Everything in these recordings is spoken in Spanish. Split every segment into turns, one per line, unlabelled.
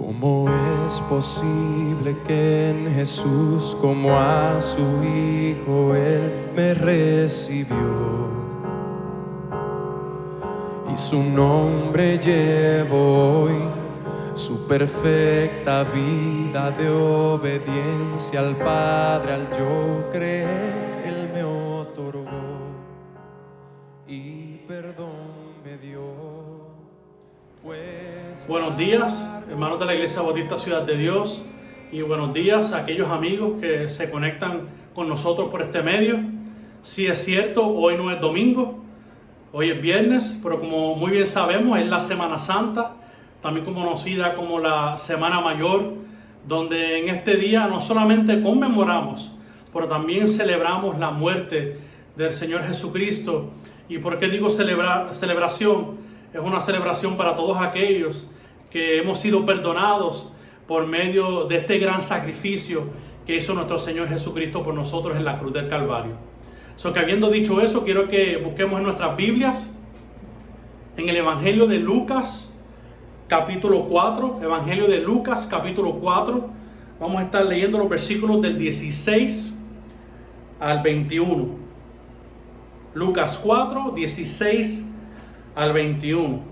¿Cómo es posible que en Jesús, como a su Hijo, Él me recibió? Y su nombre llevo hoy, su perfecta vida de obediencia al Padre, al yo creer, Él me otorgó y perdón me dio.
Buenos días, hermanos de la Iglesia Bautista Ciudad de Dios, y buenos días a aquellos amigos que se conectan con nosotros por este medio. Si es cierto, hoy no es domingo, hoy es viernes, pero como muy bien sabemos es la Semana Santa, también conocida como la Semana Mayor, donde en este día no solamente conmemoramos, pero también celebramos la muerte del Señor Jesucristo. ¿Y por qué digo celebración? Es una celebración para todos aquellos que hemos sido perdonados por medio de este gran sacrificio que hizo nuestro Señor Jesucristo por nosotros en la cruz del Calvario. Que habiendo dicho eso, quiero que busquemos en nuestras Biblias, en el Evangelio de Lucas, capítulo 4, Evangelio de Lucas, capítulo 4, vamos a estar leyendo los versículos del 16 al 21. Lucas 4, 16 al 21.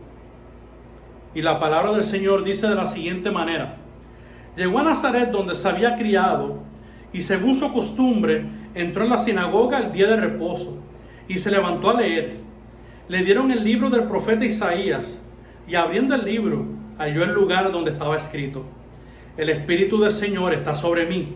Y la palabra del Señor dice de la siguiente manera: llegó a Nazaret, donde se había criado, y según su costumbre entró en la sinagoga el día de reposo y se levantó a leer. Le dieron el libro del profeta Isaías, y abriendo el libro halló el lugar donde estaba escrito: el Espíritu del Señor está sobre mí,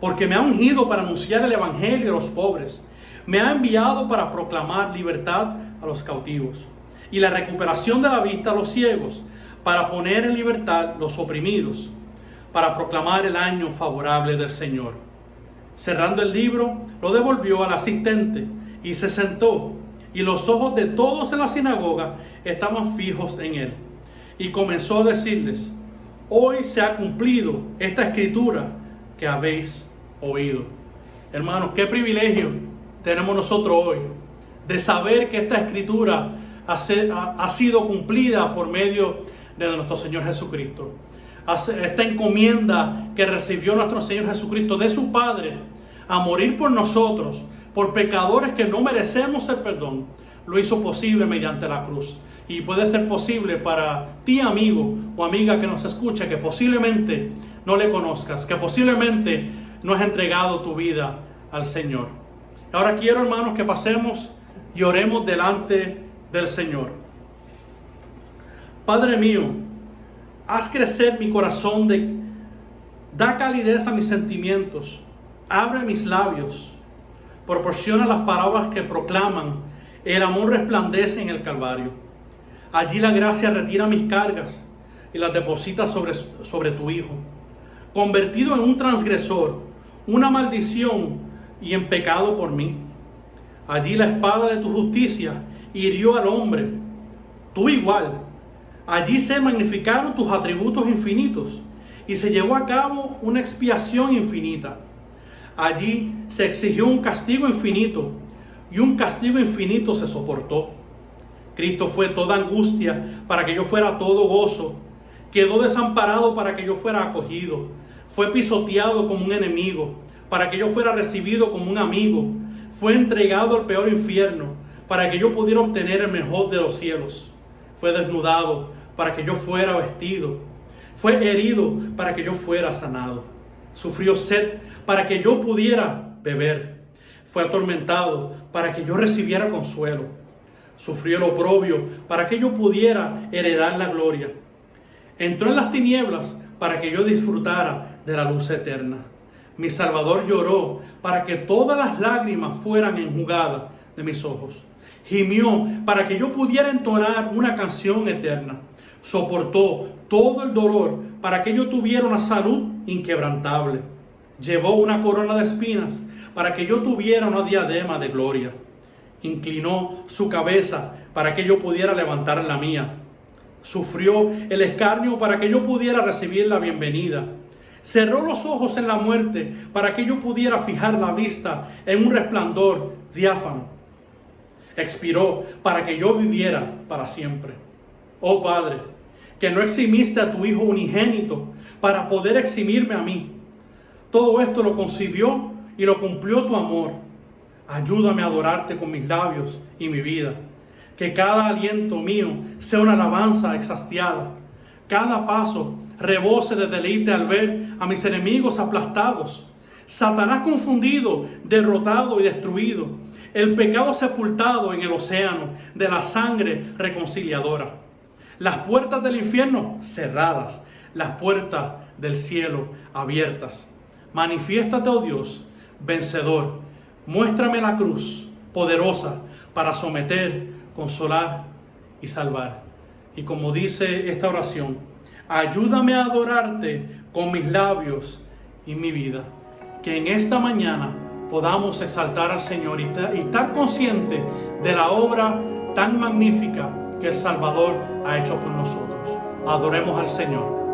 porque me ha ungido para anunciar el evangelio a los pobres, me ha enviado para proclamar libertad a los cautivos y la recuperación de la vista a los ciegos, para poner en libertad los oprimidos, para proclamar el año favorable del Señor. Cerrando el libro, lo devolvió al asistente y se sentó, y los ojos de todos en la sinagoga estaban fijos en él. Y comenzó a decirles: hoy se ha cumplido esta escritura que habéis oído. Hermanos, qué privilegio tenemos nosotros hoy de saber que esta escritura ha sido cumplida por medio de nuestro Señor Jesucristo. Esta encomienda que recibió nuestro Señor Jesucristo de su Padre a morir por nosotros, por pecadores que no merecemos el perdón, lo hizo posible mediante la cruz. Y puede ser posible para ti, amigo o amiga que nos escucha, que posiblemente no le conozcas, que posiblemente no has entregado tu vida al Señor. Ahora quiero, hermanos, que pasemos y oremos delante del Señor. Padre mío, haz crecer mi corazón, da calidez a mis sentimientos, abre mis labios, proporciona las palabras que proclaman el amor resplandece en el Calvario. Allí la gracia retira mis cargas y las deposita sobre tu Hijo, convertido en un transgresor, una maldición y en pecado por mí. Allí la espada de tu justicia hirió al hombre, tú igual. Allí se magnificaron tus atributos infinitos y se llevó a cabo una expiación infinita. Allí se exigió un castigo infinito y un castigo infinito se soportó. Cristo fue toda angustia para que yo fuera todo gozo. Quedó desamparado para que yo fuera acogido. Fue pisoteado como un enemigo para que yo fuera recibido como un amigo. Fue entregado al peor infierno para que yo pudiera obtener el mejor de los cielos. Fue desnudado para que yo fuera vestido. Fue herido para que yo fuera sanado. Sufrió sed para que yo pudiera beber. Fue atormentado para que yo recibiera consuelo. Sufrió el oprobio para que yo pudiera heredar la gloria. Entró en las tinieblas para que yo disfrutara de la luz eterna. Mi Salvador lloró para que todas las lágrimas fueran enjugadas de mis ojos. Gimió para que yo pudiera entonar una canción eterna. Soportó todo el dolor para que yo tuviera una salud inquebrantable. Llevó una corona de espinas para que yo tuviera una diadema de gloria. Inclinó su cabeza para que yo pudiera levantar la mía. Sufrió el escarnio para que yo pudiera recibir la bienvenida. Cerró los ojos en la muerte para que yo pudiera fijar la vista en un resplandor diáfano. Expiró para que yo viviera para siempre. Oh Padre, que no eximiste a tu Hijo unigénito para poder eximirme a mí. Todo esto lo concibió y lo cumplió tu amor. Ayúdame a adorarte con mis labios y mi vida. Que cada aliento mío sea una alabanza exhastiada. Cada paso rebose de deleite al ver a mis enemigos aplastados. Satanás confundido, derrotado y destruido. El pecado sepultado en el océano de la sangre reconciliadora. Las puertas del infierno cerradas. Las puertas del cielo abiertas. Manifiéstate, oh Dios, vencedor. Muéstrame la cruz poderosa para someter, consolar y salvar. Y como dice esta oración, ayúdame a adorarte con mis labios y mi vida. Que en esta mañana podamos exaltar al Señor y estar consciente de la obra tan magnífica que el Salvador ha hecho por nosotros. Adoremos al Señor.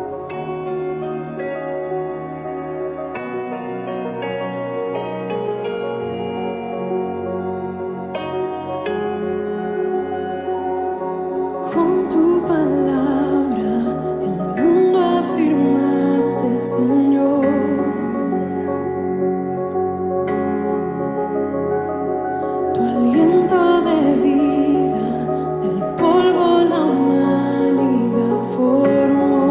Con tu palabra el mundo afirmaste, Señor. Tu aliento de vida, del polvo la humanidad formó.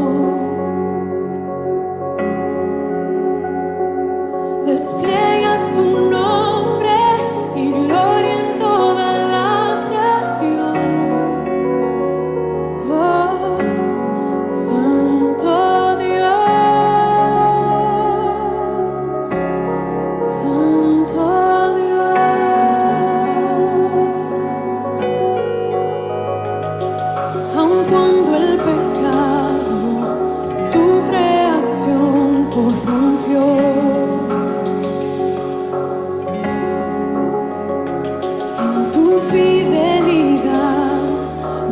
Despliegas tu nombre y gloria en toda la creación. Oh, Santo Dios, Santo Dios. Aun cuando el pecado tu creación corrompió, en tu fidelidad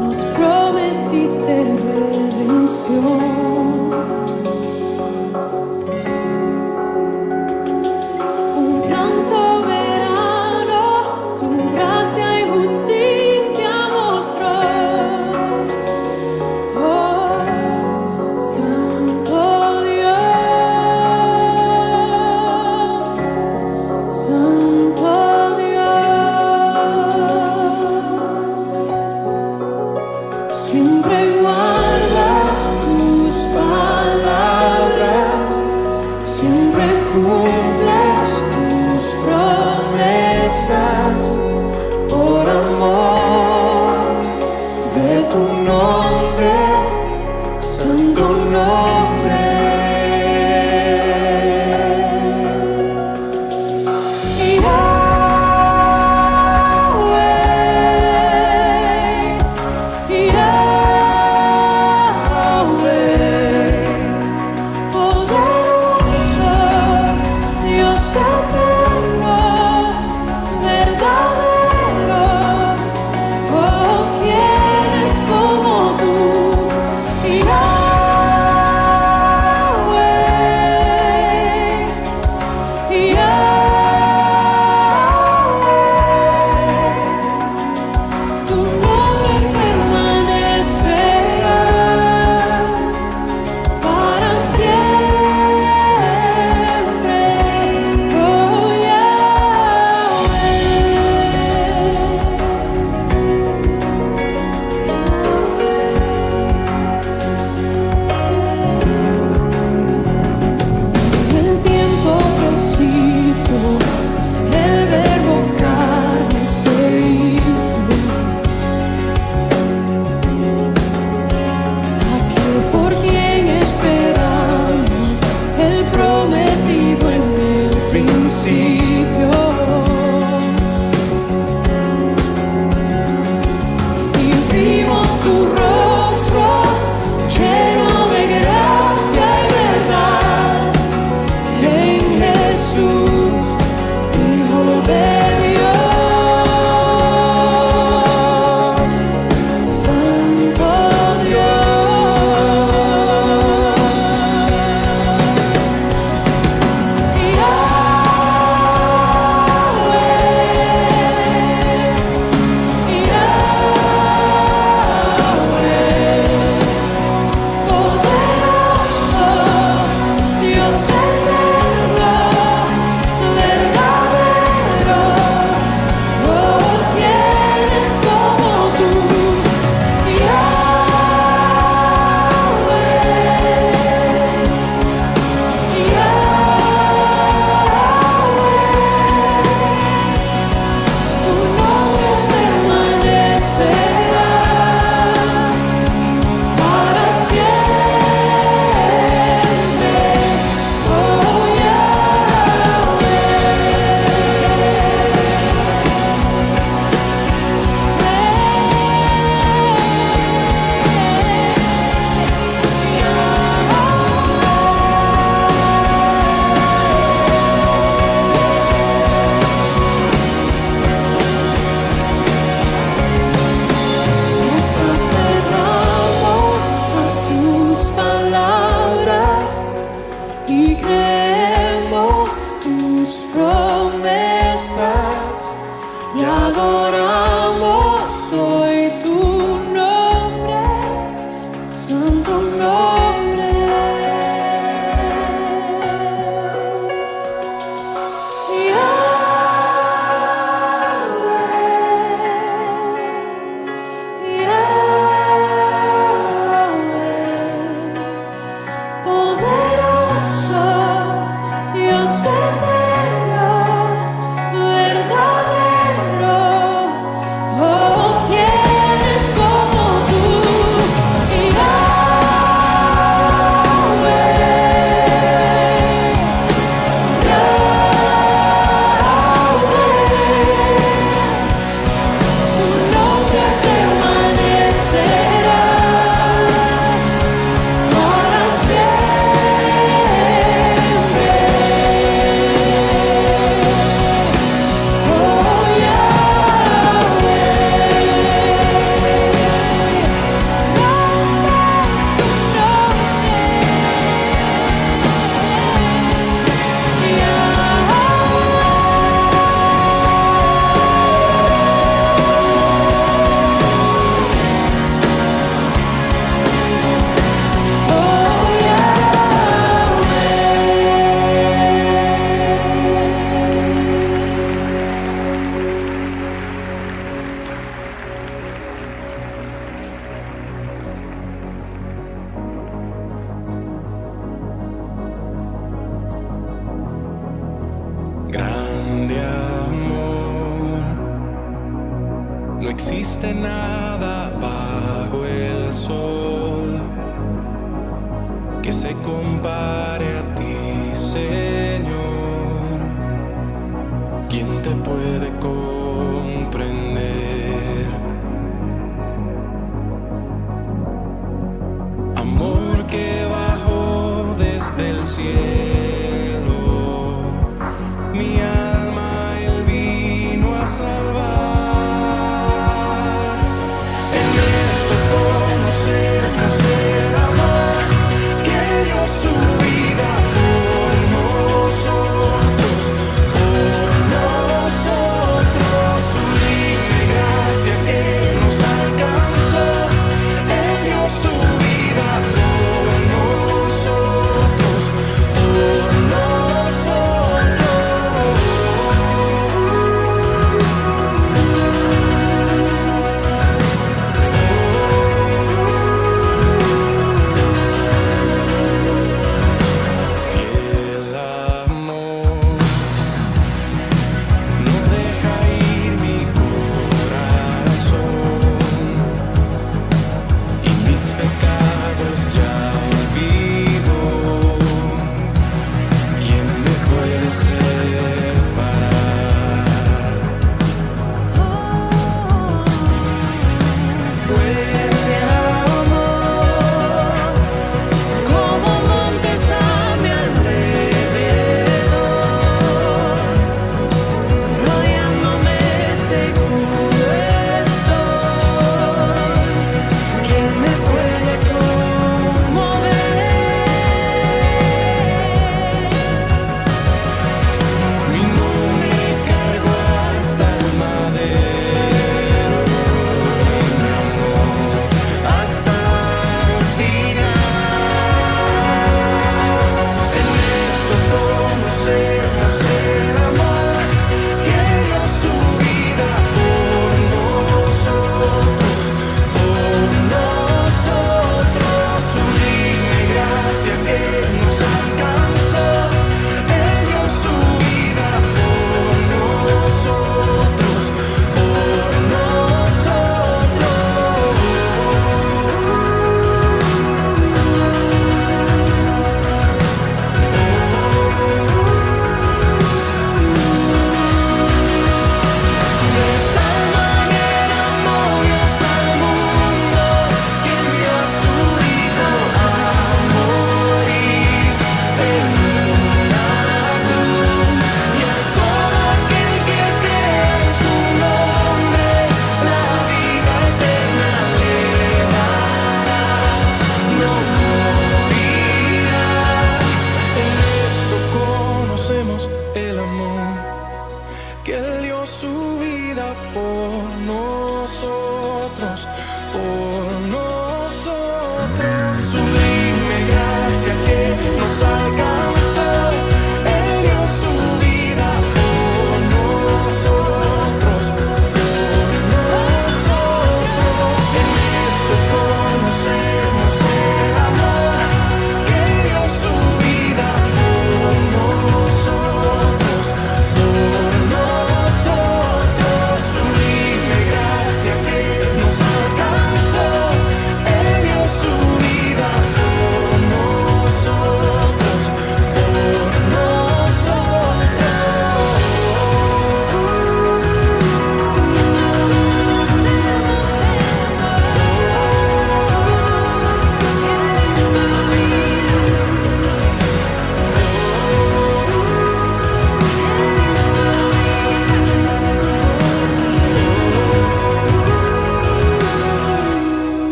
nos prometiste redención. Un plan soberano, tu gracia y justicia mostró. Oh, Santo Dios, y creemos tus promesas y adoramos hoy tu nombre, santo nombre. Poderoso, Dios eterno, verdadero, oh, ¿quién es como tú? Tu nombre permanecerá para siempre. Oh, Yahweh, grande es tu nombre,
Grande amor, no existe nada bajo el sol que se compare a ti, Señor. ¿Quién te puede comprender? Amor que bajó desde el cielo, mi alma Él vino a salvar. En esto conocemos el amor que dio su vida por nosotros, su libre gracia que nos alcanzó. Él dio su vida por nosotros.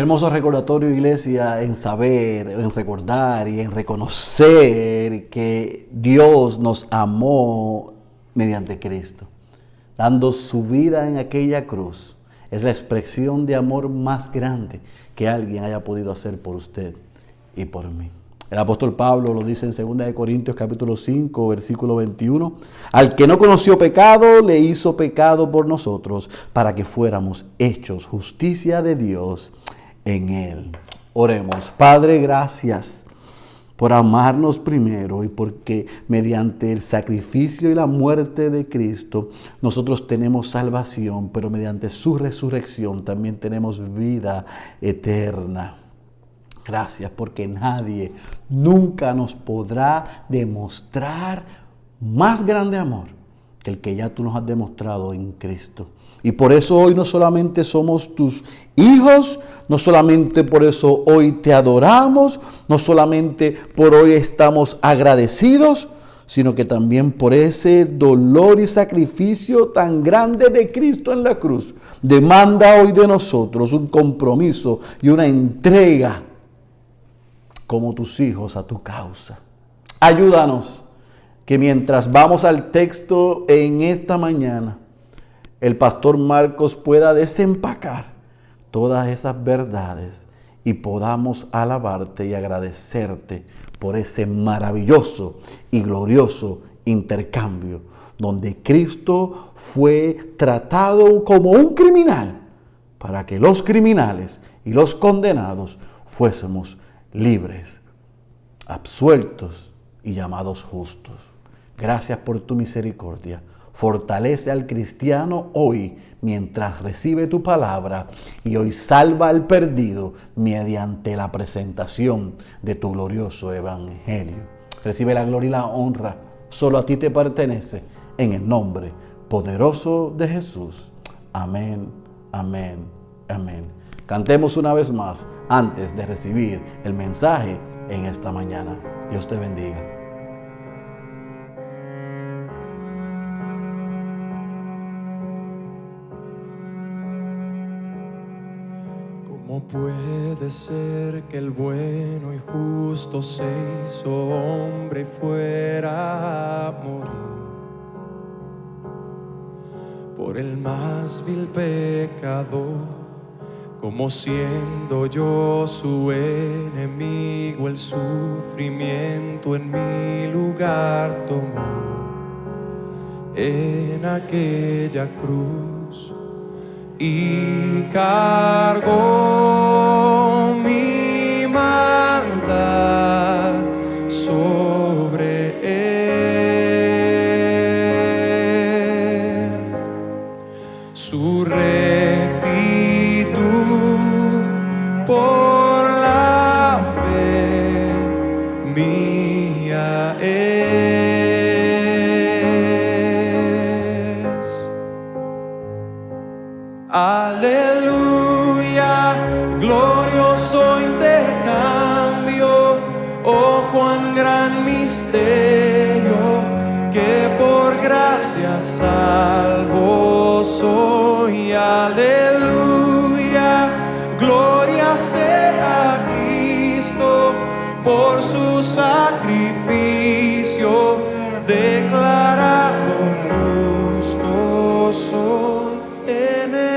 Qué hermoso recordatorio, iglesia, en saber, en recordar y en reconocer que Dios nos amó mediante Cristo, dando su vida en aquella cruz. Es la expresión de amor más grande que alguien haya podido hacer por usted y por mí. El apóstol Pablo lo dice en 2 Corintios capítulo 5, versículo 21. Al que no conoció pecado, le hizo pecado por nosotros, para que fuéramos hechos justicia de Dios en él. Oremos. Padre, gracias por amarnos primero y porque mediante el sacrificio y la muerte de Cristo nosotros tenemos salvación, pero mediante su resurrección también tenemos vida eterna. Gracias porque nadie nunca nos podrá demostrar más grande amor que el que ya tú nos has demostrado en Cristo. Y por eso hoy no solamente somos tus hijos, no solamente por eso hoy te adoramos, no solamente por hoy estamos agradecidos, sino que también por ese dolor y sacrificio tan grande de Cristo en la cruz. Demanda hoy de nosotros un compromiso y una entrega como tus hijos a tu causa. Ayúdanos que mientras vamos al texto en esta mañana, el pastor Marcos pueda desempacar todas esas verdades y podamos alabarte y agradecerte por ese maravilloso y glorioso intercambio donde Cristo fue tratado como un criminal para que los criminales y los condenados fuésemos libres, absueltos y llamados justos. Gracias por tu misericordia. Fortalece al cristiano hoy mientras recibe tu palabra y hoy salva al perdido mediante la presentación de tu glorioso evangelio. Recibe la gloria y la honra. Solo a ti te pertenece. En el nombre poderoso de Jesús. Amén, amén, amén. Cantemos una vez más antes de recibir el mensaje en esta mañana. Dios te bendiga.
¿Cómo puede ser que el bueno y justo se hizo hombre y fuera a morir por el más vil pecador? Como siendo yo su enemigo, el sufrimiento en mi lugar tomó en aquella cruz y cargó mi maldad sobre él. Su rectitud por la fe mía es. Aleluya, glorioso intercambio, oh cuán gran misterio, que por gracia salvo soy. Aleluya, gloria sea a Cristo por su sacrificio, declarado justo soy en él.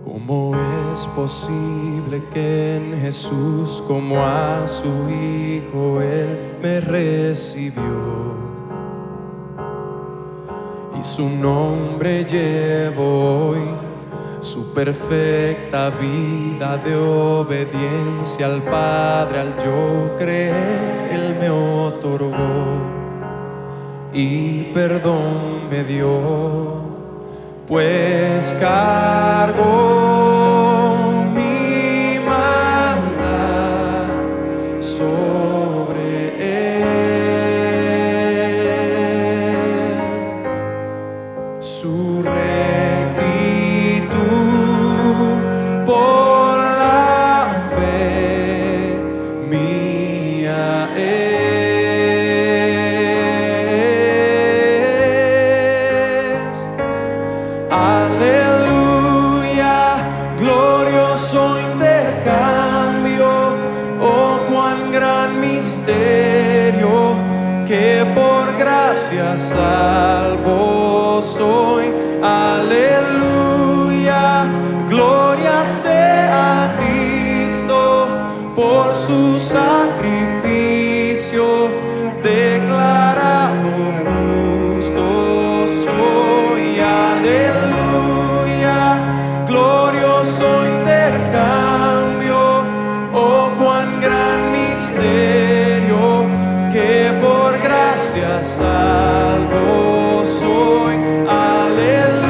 ¿Cómo es posible que en Jesús, como a su Hijo, Él me recibió? Y su nombre llevo hoy, su perfecta vida de obediencia al Padre, al yo creer, Él me otorgó y perdón me dio, pues cargó mi maldad sobre él. Su rectitud por la fe gracia salvo soy. Aleluya, gloria sea a Cristo por su sacrificio, declarado justo soy. Aleluya, glorioso intercambio, oh cuán gran misterio, que por gracia salvo soy. Aleluya,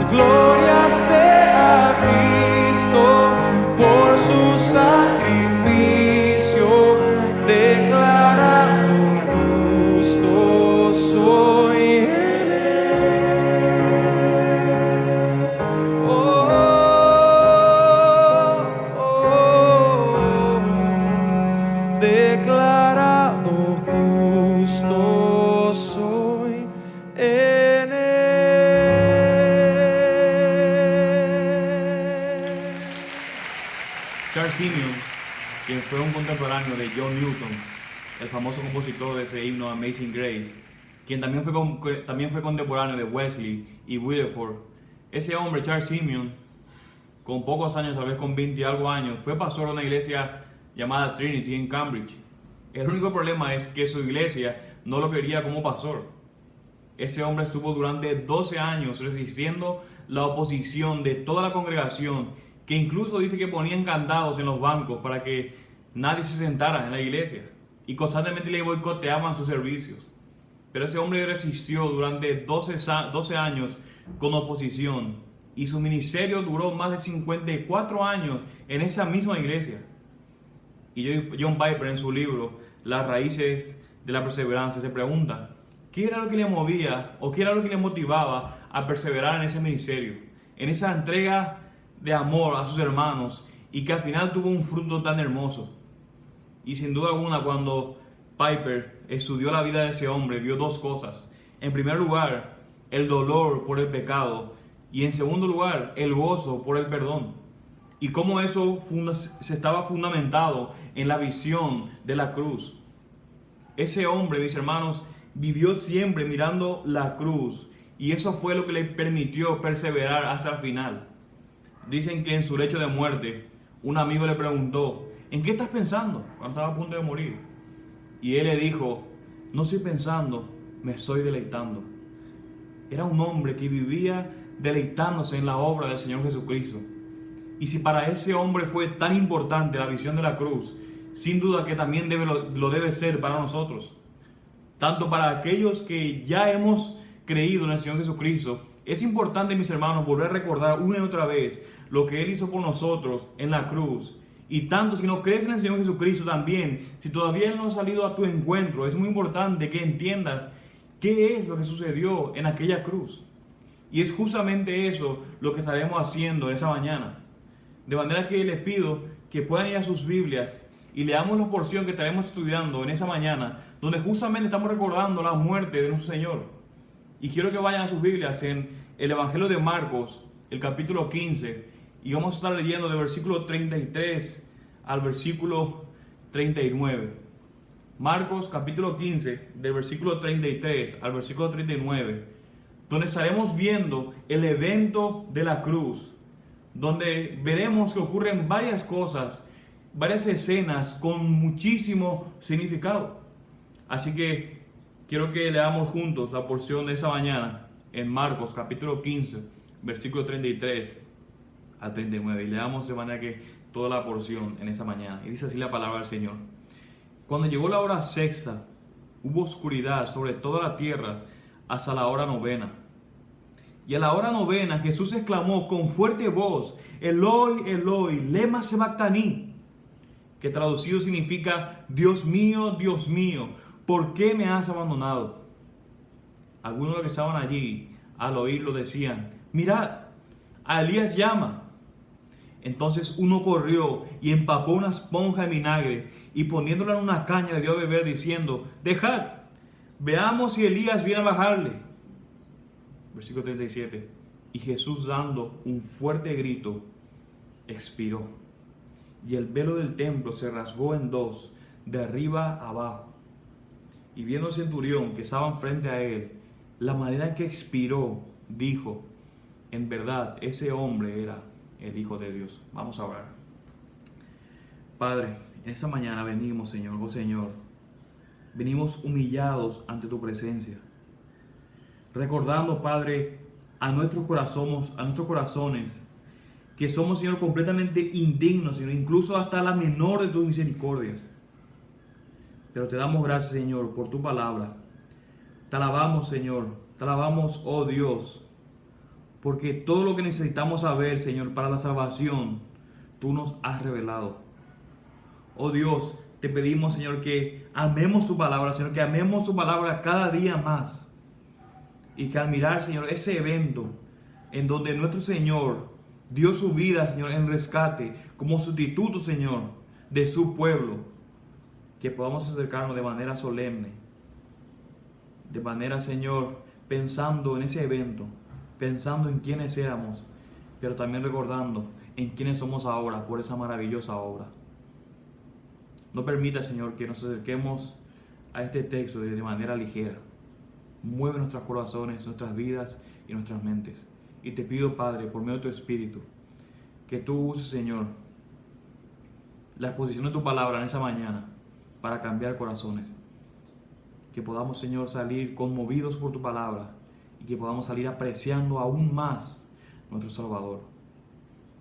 gloria sea a Cristo por su sacrificio, declarado justo soy en él. Oh, oh, declarado justo soy en él.
Charles Simeon, quien fue un contemporáneo de John Newton, el famoso compositor de ese himno Amazing Grace, quien también fue contemporáneo de Wesley y Wilberforce. Ese hombre, Charles Simeon, con pocos años, tal vez con 20 y algo años, fue pastor de una iglesia llamada Trinity en Cambridge. El único problema es que su iglesia no lo quería como pastor. Ese hombre estuvo durante 12 años resistiendo la oposición de toda la congregación, que incluso dice que ponían candados en los bancos para que nadie se sentara en la iglesia, y constantemente le boicoteaban sus servicios. Pero ese hombre resistió durante 12 años con oposición, y su ministerio duró más de 54 años en esa misma iglesia. Y John Piper, en su libro Las raíces de la perseverancia, se pregunta qué era lo que le movía o qué era lo que le motivaba a perseverar en ese ministerio, en esa entrega de amor a sus hermanos, y que al final tuvo un fruto tan hermoso. Y sin duda alguna, cuando Piper estudió la vida de ese hombre, vio dos cosas. En primer lugar, el dolor por el pecado, y en segundo lugar, el gozo por el perdón. Y cómo eso se estaba fundamentado en la visión de la cruz. Ese hombre, mis hermanos, vivió siempre mirando la cruz, y eso fue lo que le permitió perseverar hasta el final. Dicen que en su lecho de muerte, un amigo le preguntó: ¿en qué estás pensando cuando estaba a punto de morir? Y él le dijo: no estoy pensando, me estoy deleitando. Era un hombre que vivía deleitándose en la obra del Señor Jesucristo. Y si para ese hombre fue tan importante la visión de la cruz, sin duda que también lo debe ser para nosotros. Tanto para aquellos que ya hemos creído en el Señor Jesucristo, es importante, mis hermanos, volver a recordar una y otra vez lo que Él hizo por nosotros en la cruz. Y tanto si no crees en el Señor Jesucristo también, si todavía Él no ha salido a tu encuentro, es muy importante que entiendas qué es lo que sucedió en aquella cruz. Y es justamente eso lo que estaremos haciendo esa mañana. De manera que les pido que puedan ir a sus Biblias y leamos la porción que estaremos estudiando en esa mañana, donde justamente estamos recordando la muerte de nuestro Señor. Y quiero que vayan a sus Biblias en el Evangelio de Marcos, el capítulo 15, y vamos a estar leyendo del versículo 33 al versículo 39. Marcos capítulo 15, del versículo 33 al versículo 39, donde estaremos viendo el evento de la cruz, donde veremos que ocurren varias cosas, varias escenas con muchísimo significado. Así que quiero que leamos juntos la porción de esa mañana en Marcos capítulo 15, versículo 33 al 39. Y leamos de manera que toda la porción en esa mañana. Y dice así la palabra del Señor. Cuando llegó la hora sexta, hubo oscuridad sobre toda la tierra hasta la hora novena. Y a la hora novena Jesús exclamó con fuerte voz: Eloi, Eloi, lema sabactani, que traducido significa: Dios mío, ¿por qué me has abandonado? Algunos de los que estaban allí al oírlo decían: mirad, a Elías llama. Entonces uno corrió y empapó una esponja de vinagre y poniéndola en una caña le dio a beber, diciendo: dejad, veamos si Elías viene a bajarle. Versículo 37. Y Jesús, dando un fuerte grito, expiró. Y el velo del templo se rasgó en dos, de arriba a abajo. Y viendo al centurión que estaban frente a él, la manera en que expiró, dijo, en verdad, ese hombre era el Hijo de Dios. Vamos a orar. Padre, en esta mañana venimos, Señor, oh Señor, venimos humillados ante tu presencia, recordando, Padre, a nuestros corazones, que somos, Señor, completamente indignos, Señor, incluso hasta la menor de tus misericordias. Pero te damos gracias, Señor, por tu palabra. Te alabamos, Señor, te alabamos, oh Dios, porque todo lo que necesitamos saber, Señor, para la salvación, tú nos has revelado. Oh Dios, te pedimos, Señor, que amemos tu palabra, Señor, que amemos tu palabra cada día más. Y que al mirar, Señor, ese evento en donde nuestro Señor dio su vida, Señor, en rescate, como sustituto, Señor, de su pueblo, que podamos acercarnos de manera solemne, de manera, Señor, pensando en ese evento, pensando en quiénes éramos, pero también recordando en quiénes somos ahora por esa maravillosa obra. No permita, Señor, que nos acerquemos a este texto de manera ligera. Mueve nuestros corazones, nuestras vidas y nuestras mentes. Y te pido, Padre, por medio de tu Espíritu, que tú uses, Señor, la exposición de tu palabra en esa mañana para cambiar corazones. Que podamos, Señor, salir conmovidos por tu palabra y que podamos salir apreciando aún más nuestro Salvador.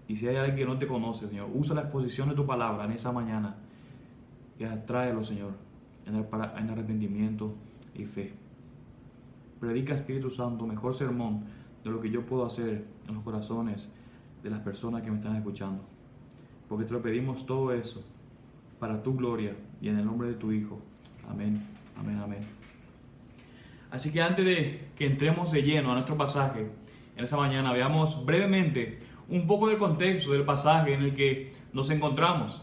Y si hay alguien que no te conoce, Señor, usa la exposición de tu palabra en esa mañana y atráelo, Señor, en arrepentimiento y fe. Predica, Espíritu Santo, mejor sermón de lo que yo puedo hacer en los corazones de las personas que me están escuchando. Porque te lo pedimos todo eso para tu gloria y en el nombre de tu Hijo. Amén, amén, amén. Así que antes de que entremos de lleno a nuestro pasaje, en esta mañana veamos brevemente un poco del contexto del pasaje en el que nos encontramos.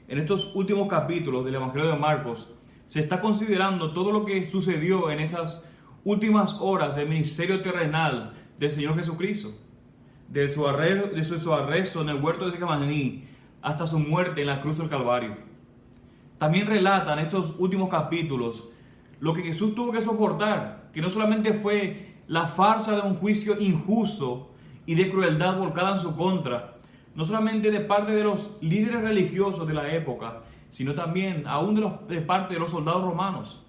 En estos últimos capítulos del Evangelio de Marcos se está considerando todo lo que sucedió en esas últimas horas del ministerio terrenal del Señor Jesucristo, de su arresto en el huerto de Getsemaní hasta su muerte en la cruz del Calvario. También relatan estos últimos capítulos lo que Jesús tuvo que soportar, que no solamente fue la farsa de un juicio injusto y de crueldad volcada en su contra, no solamente de parte de los líderes religiosos de la época, sino también aún de parte de los soldados romanos.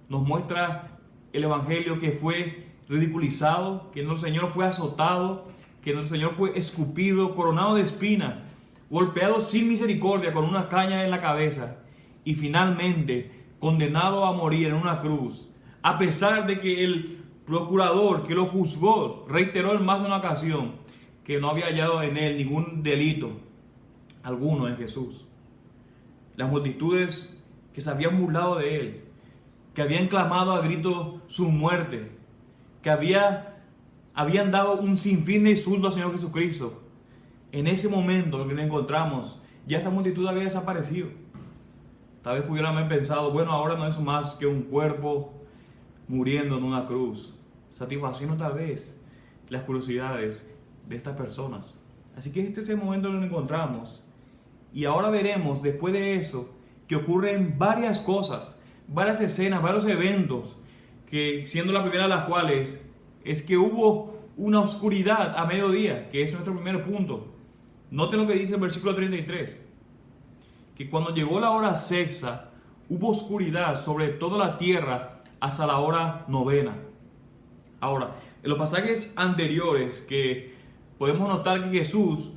Nos muestra el Evangelio que fue ridiculizado, que nuestro Señor fue azotado, que nuestro Señor fue escupido, coronado de espina, golpeado sin misericordia con una caña en la cabeza y finalmente condenado a morir en una cruz, a pesar de que el procurador que lo juzgó reiteró en más de una ocasión que no había hallado en él ningún delito alguno en Jesús. Las multitudes que se habían burlado de él, que habían clamado a gritos su muerte, que habían dado un sinfín de insultos al Señor Jesucristo, en ese momento en que nos encontramos, ya esa multitud había desaparecido. Tal vez pudieran haber pensado, bueno, ahora no es más que un cuerpo muriendo en una cruz, satisfaciendo tal vez las curiosidades de estas personas. Así que este es el momento en que nos encontramos. Y ahora veremos, después de eso, que ocurren varias cosas, varias escenas, varios eventos, que siendo la primera de las cuales es que hubo una oscuridad a mediodía, que es nuestro primer punto. Noten lo que dice el versículo 33, que cuando llegó la hora sexta, hubo oscuridad sobre toda la tierra hasta la hora novena. Ahora, en los pasajes anteriores que podemos notar que Jesús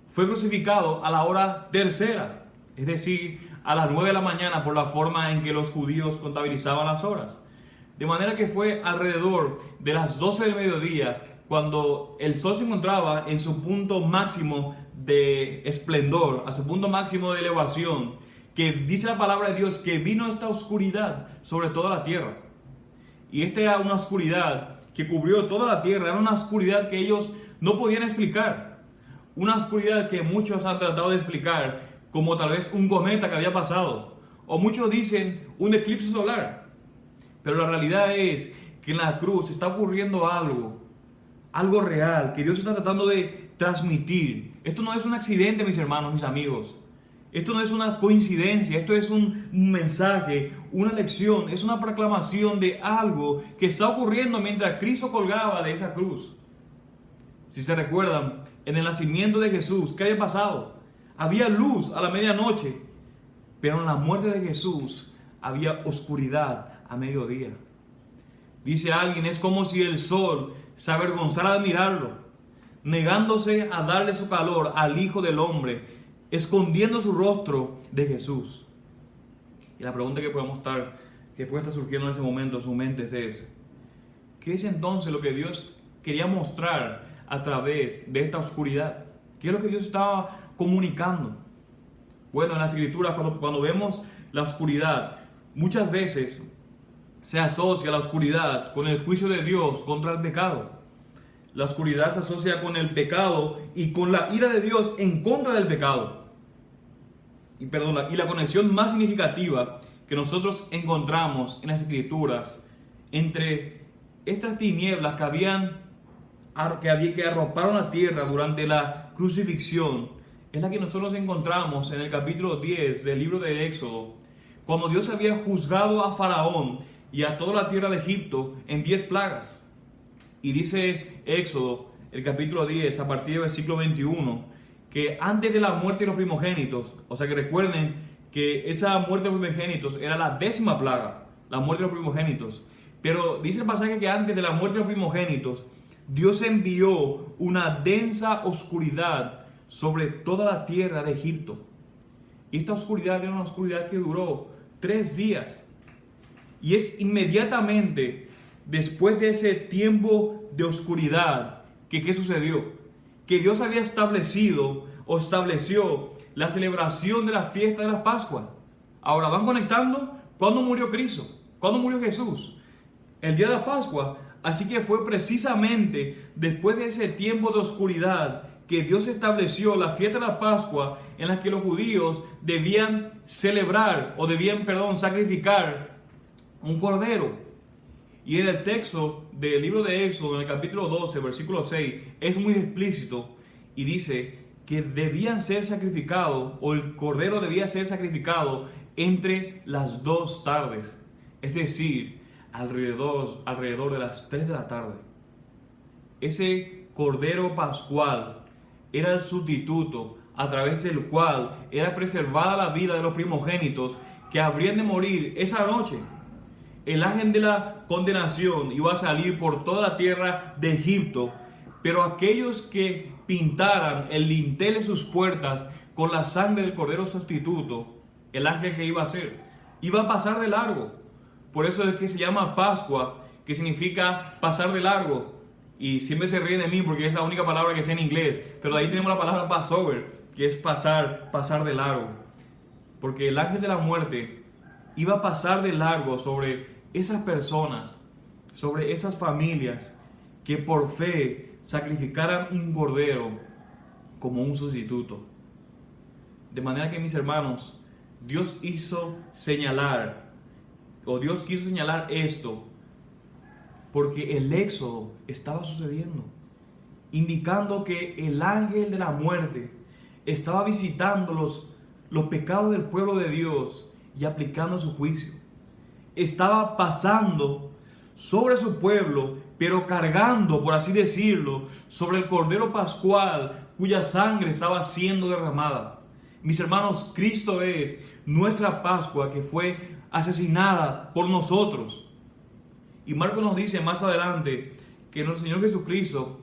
fue crucificado a la hora tercera, es decir, a las 9 de la mañana por la forma en que los judíos contabilizaban las horas. De manera que fue alrededor de las 12 del mediodía cuando el sol se encontraba en su punto máximo de esplendor, a su punto máximo de elevación, que dice la palabra de Dios que vino esta oscuridad sobre toda la tierra. Y esta era una oscuridad que cubrió toda la tierra, era una oscuridad que ellos no podían explicar. Una oscuridad que muchos han tratado de explicar como tal vez un cometa que había pasado, o muchos dicen un eclipse solar. Pero la realidad es que en la cruz está ocurriendo algo real, que Dios está tratando de transmitir. Esto no es un accidente, mis hermanos, mis amigos. Esto no es una coincidencia, esto es un mensaje, una lección, es una proclamación de algo que está ocurriendo mientras Cristo colgaba de esa cruz. Si se recuerdan, en el nacimiento de Jesús, ¿qué había pasado? Había luz a la medianoche, pero en la muerte de Jesús había oscuridad a mediodía. Dice alguien, es como si el sol se avergonzara de mirarlo, negándose a darle su calor al Hijo del Hombre, escondiendo su rostro de Jesús. Y la pregunta que puede estar surgiendo en ese momento en sus mentes es, ¿qué es entonces lo que Dios quería mostrar a través de esta oscuridad? ¿Qué es lo que Dios estaba comunicando? Bueno, en las Escrituras, cuando vemos la oscuridad, muchas veces se asocia la oscuridad con el juicio de Dios contra el pecado. La oscuridad se asocia con el pecado y con la ira de Dios en contra del pecado. Y la conexión más significativa que nosotros encontramos en las Escrituras entre estas tinieblas que arroparon la tierra durante la crucifixión es la que nosotros encontramos en el capítulo 10 del libro de Éxodo, cuando Dios había juzgado a Faraón y a toda la tierra de Egipto en 10 plagas. Y dice Éxodo, el capítulo 10, a partir del versículo 21, que antes de la muerte de los primogénitos, o sea que recuerden que esa muerte de los primogénitos era la 10ª plaga, la muerte de los primogénitos. Pero dice el pasaje que antes de la muerte de los primogénitos, Dios envió una densa oscuridad sobre toda la tierra de Egipto. Y esta oscuridad era una oscuridad que duró 3 días. Y es inmediatamente después de ese tiempo de oscuridad que ¿qué sucedió? Que Dios había estableció la celebración de la fiesta de la Pascua. Ahora van conectando. ¿Cuándo murió Cristo? ¿Cuándo murió Jesús? El día de la Pascua. Así que fue precisamente después de ese tiempo de oscuridad que Dios estableció la fiesta de la Pascua, en la que los judíos debían sacrificar un cordero. Y en el texto del libro de Éxodo, en el capítulo 12, versículo 6, es muy explícito y dice que debían ser sacrificados, o el cordero debía ser sacrificado entre las 2 tardes, es decir, alrededor de las 3 de la tarde. Ese cordero pascual era el sustituto a través del cual era preservada la vida de los primogénitos que habrían de morir esa noche. El ángel de la condenación iba a salir por toda la tierra de Egipto, pero aquellos que pintaran el dintel de sus puertas con la sangre del cordero sustituto, el ángel que iba a hacer, iba a pasar de largo. Por eso es que se llama Pascua, que significa pasar de largo. Y siempre se ríen de mí porque es la única palabra que sé en inglés, pero de ahí tenemos la palabra Passover, que es pasar de largo. Porque el ángel de la muerte iba a pasar de largo sobre esas personas, sobre esas familias que por fe sacrificaran un cordero como un sustituto. De manera que, mis hermanos, Dios quiso señalar esto porque el éxodo estaba sucediendo, indicando que el ángel de la muerte estaba visitando los pecados del pueblo de Dios y aplicando su juicio. Estaba pasando sobre su pueblo, pero cargando, por así decirlo, sobre el cordero pascual cuya sangre estaba siendo derramada. Mis hermanos, Cristo es nuestra Pascua que fue asesinada por nosotros. Y Marcos nos dice más adelante que nuestro Señor Jesucristo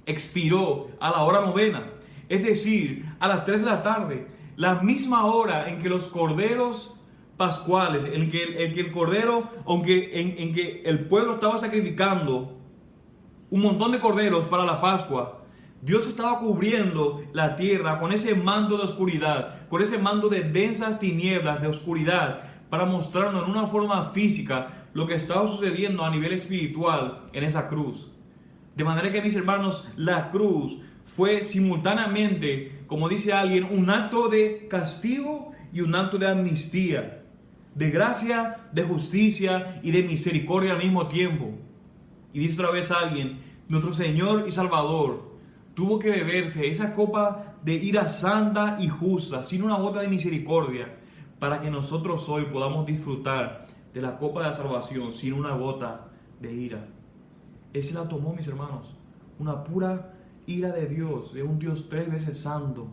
expiró a la hora 9, es decir, a las 3 de la tarde, la misma hora en que los corderos pascuales, en que el cordero, en que el pueblo estaba sacrificando un montón de corderos para la Pascua, Dios estaba cubriendo la tierra con ese manto de oscuridad, con ese manto de densas tinieblas de oscuridad, para mostrarnos en una forma física lo que estaba sucediendo a nivel espiritual en esa cruz. De manera que, mis hermanos, la cruz fue simultáneamente, como dice alguien, un acto de castigo y un acto de amnistía, de gracia, de justicia y de misericordia al mismo tiempo. Y dice otra vez alguien, nuestro Señor y Salvador tuvo que beberse esa copa de ira santa y justa, sin una gota de misericordia, para que nosotros hoy podamos disfrutar de la copa de la salvación sin una gota de ira. Él se la tomó, mis hermanos, una pura ira de Dios, de un Dios 3 veces santo,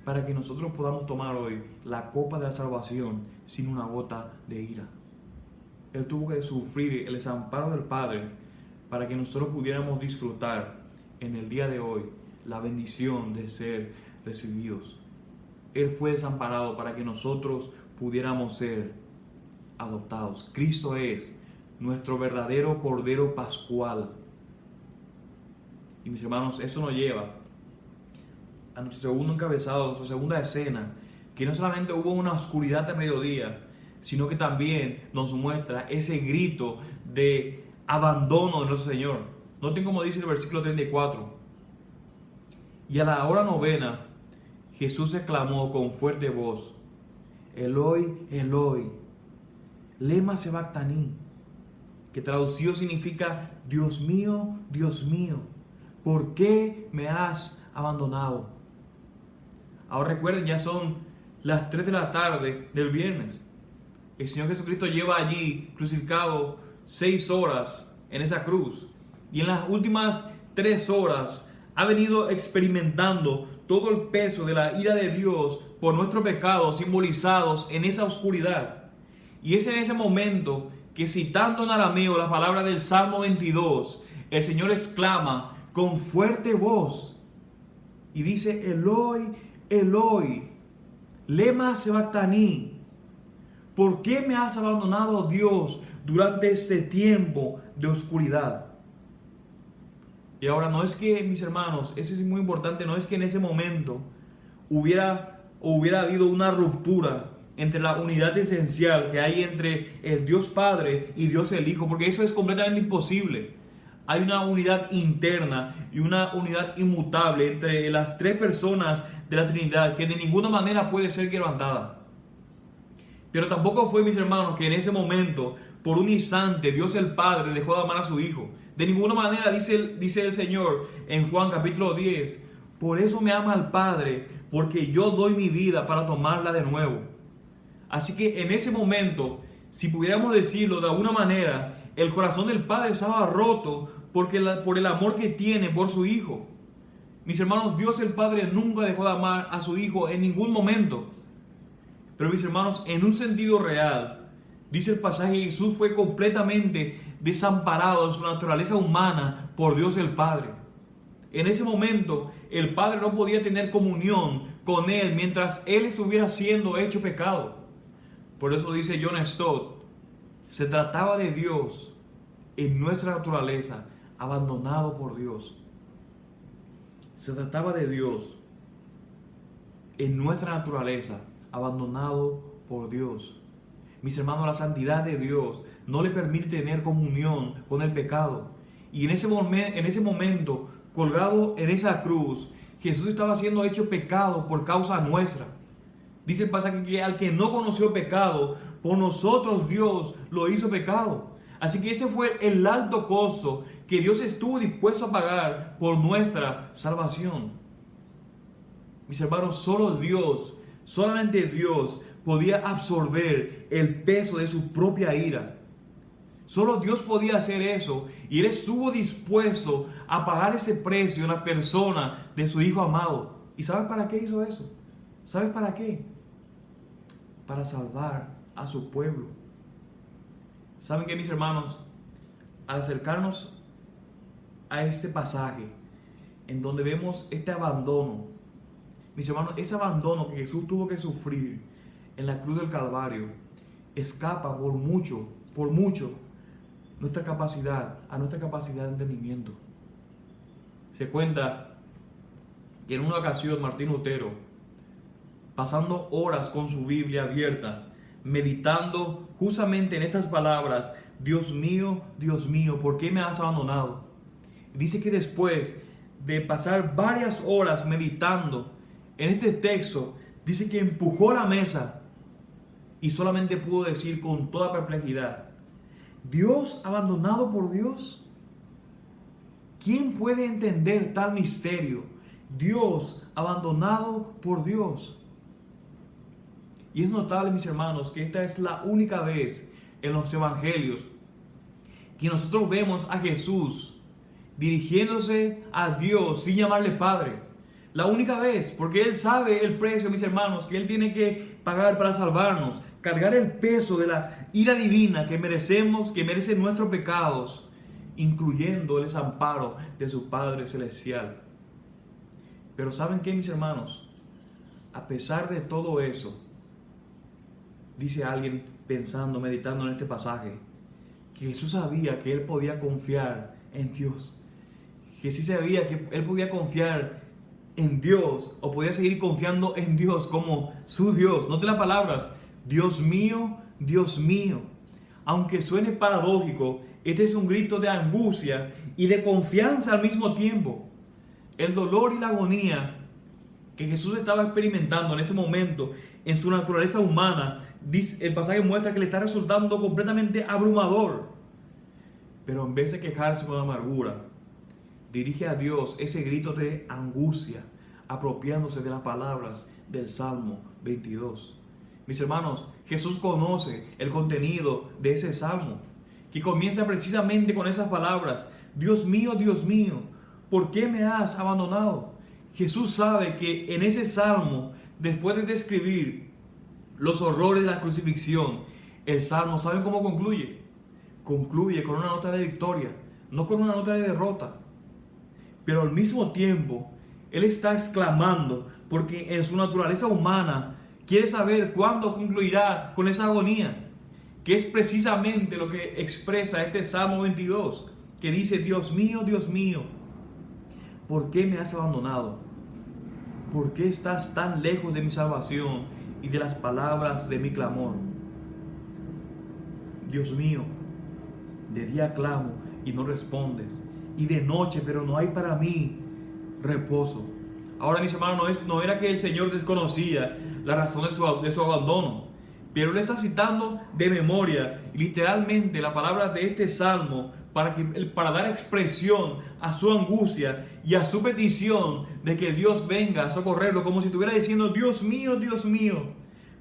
para que nosotros podamos tomar hoy la copa de la salvación sin una gota de ira. Él tuvo que sufrir el desamparo del Padre para que nosotros pudiéramos disfrutar en el día de hoy la bendición de ser recibidos. Él fue desamparado para que nosotros pudiéramos ser adoptados. Cristo es nuestro verdadero Cordero Pascual. Y mis hermanos, eso nos lleva a nuestro segundo encabezado, a nuestra segunda escena, que no solamente hubo una oscuridad a mediodía, sino que también nos muestra ese grito de abandono de nuestro Señor. Noten como dice el versículo 34. Y a la hora novena, Jesús exclamó con fuerte voz: Eloi, Eloi, lema sabactani, que traducido significa: Dios mío, ¿por qué me has abandonado? Ahora recuerden, ya son las 3 de la tarde del viernes. El Señor Jesucristo lleva allí crucificado 6 horas en esa cruz. Y en las últimas 3 horas ha venido experimentando todo el peso de la ira de Dios por nuestros pecados simbolizados en esa oscuridad. Y es en ese momento que, citando en arameo las palabras del Salmo 22, el Señor exclama con fuerte voz y dice: Eloi, Eloi, lema sabactani. ¿Por qué me has abandonado, Dios, durante este tiempo de oscuridad? Y ahora no es que, mis hermanos, eso es muy importante, no es que en ese momento hubiera habido una ruptura entre la unidad esencial que hay entre el Dios Padre y Dios el Hijo, porque eso es completamente imposible. Hay una unidad interna y una unidad inmutable entre las 3 personas de la Trinidad que de ninguna manera puede ser quebrantada. Pero tampoco fue, mis hermanos, que en ese momento, por un instante, Dios el Padre dejó de amar a su Hijo. De ninguna manera, dice el Señor en Juan capítulo 10, por eso me ama el Padre, porque yo doy mi vida para tomarla de nuevo. Así que en ese momento, si pudiéramos decirlo de alguna manera, el corazón del Padre estaba roto por el amor que tiene por su Hijo. Mis hermanos, Dios el Padre nunca dejó de amar a su Hijo en ningún momento. Pero, mis hermanos, en un sentido real, dice el pasaje que Jesús fue completamente desamparado en su naturaleza humana por Dios el Padre. En ese momento, el Padre no podía tener comunión con Él mientras Él estuviera siendo hecho pecado. Por eso dice John Stott, se trataba de Dios en nuestra naturaleza, abandonado por Dios. Se trataba de Dios en nuestra naturaleza, abandonado por Dios. Mis hermanos, la santidad de Dios no le permite tener comunión con el pecado. Y en ese momento, colgado en esa cruz, Jesús estaba siendo hecho pecado por causa nuestra. Dice el pasaje que al que no conoció pecado, por nosotros Dios lo hizo pecado. Así que ese fue el alto costo que Dios estuvo dispuesto a pagar por nuestra salvación. Mis hermanos, solamente Dios podía absorber el peso de su propia ira. Solo Dios podía hacer eso, y Él estuvo dispuesto a pagar ese precio en la persona de su Hijo amado. ¿Y sabes para qué hizo eso? ¿Sabes para qué? Para salvar a su pueblo. ¿Saben qué, mis hermanos? Al acercarnos a este pasaje en donde vemos este abandono, mis hermanos, ese abandono que Jesús tuvo que sufrir en la cruz del Calvario escapa por mucho a nuestra capacidad de entendimiento. Se cuenta que en una ocasión Martín Lutero, pasando horas con su Biblia abierta, meditando justamente en estas palabras: Dios mío, ¿por qué me has abandonado? Dice que después de pasar varias horas meditando en este texto, dice que empujó la mesa y solamente pudo decir con toda perplejidad: ¿Dios abandonado por Dios? ¿Quién puede entender tal misterio? Dios abandonado por Dios. Y es notable, mis hermanos, que esta es la única vez en los evangelios que nosotros vemos a Jesús dirigiéndose a Dios sin llamarle Padre. La única vez, porque Él sabe el precio, mis hermanos, que Él tiene que pagar para salvarnos, cargar el peso de la ira divina que merecemos, que merecen nuestros pecados, incluyendo el desamparo de su Padre Celestial. Pero ¿saben qué, mis hermanos? A pesar de todo eso, dice alguien pensando, meditando en este pasaje, que Jesús sabía que Él podía confiar en Dios. Jesús sabía que Él podía confiar en Dios, o podía seguir confiando en Dios como su Dios. Note las palabras, Dios mío, Dios mío. Aunque suene paradójico, este es un grito de angustia y de confianza al mismo tiempo. El dolor y la agonía que Jesús estaba experimentando en ese momento, en su naturaleza humana, el pasaje muestra que le está resultando completamente abrumador. Pero en vez de quejarse con amargura, dirige a Dios ese grito de angustia, apropiándose de las palabras del Salmo 22. Mis hermanos, Jesús conoce el contenido de ese salmo, que comienza precisamente con esas palabras: Dios mío, ¿por qué me has abandonado? Jesús sabe que en ese salmo, después de describir los horrores de la crucifixión, el salmo, ¿saben cómo concluye? Concluye con una nota de victoria, no con una nota de derrota. Pero al mismo tiempo, Él está exclamando porque en su naturaleza humana quiere saber cuándo concluirá con esa agonía, que es precisamente lo que expresa este Salmo 22, que dice: Dios mío, ¿por qué me has abandonado? ¿Por qué estás tan lejos de mi salvación y de las palabras de mi clamor? Dios mío, de día clamo y no respondes, y de noche, pero no hay para mí reposo. Ahora, mis hermanos, no era que el Señor desconocía la razón de su abandono, pero Él está citando de memoria literalmente las palabras de este salmo para dar expresión a su angustia y a su petición de que Dios venga a socorrerlo, como si estuviera diciendo: Dios mío,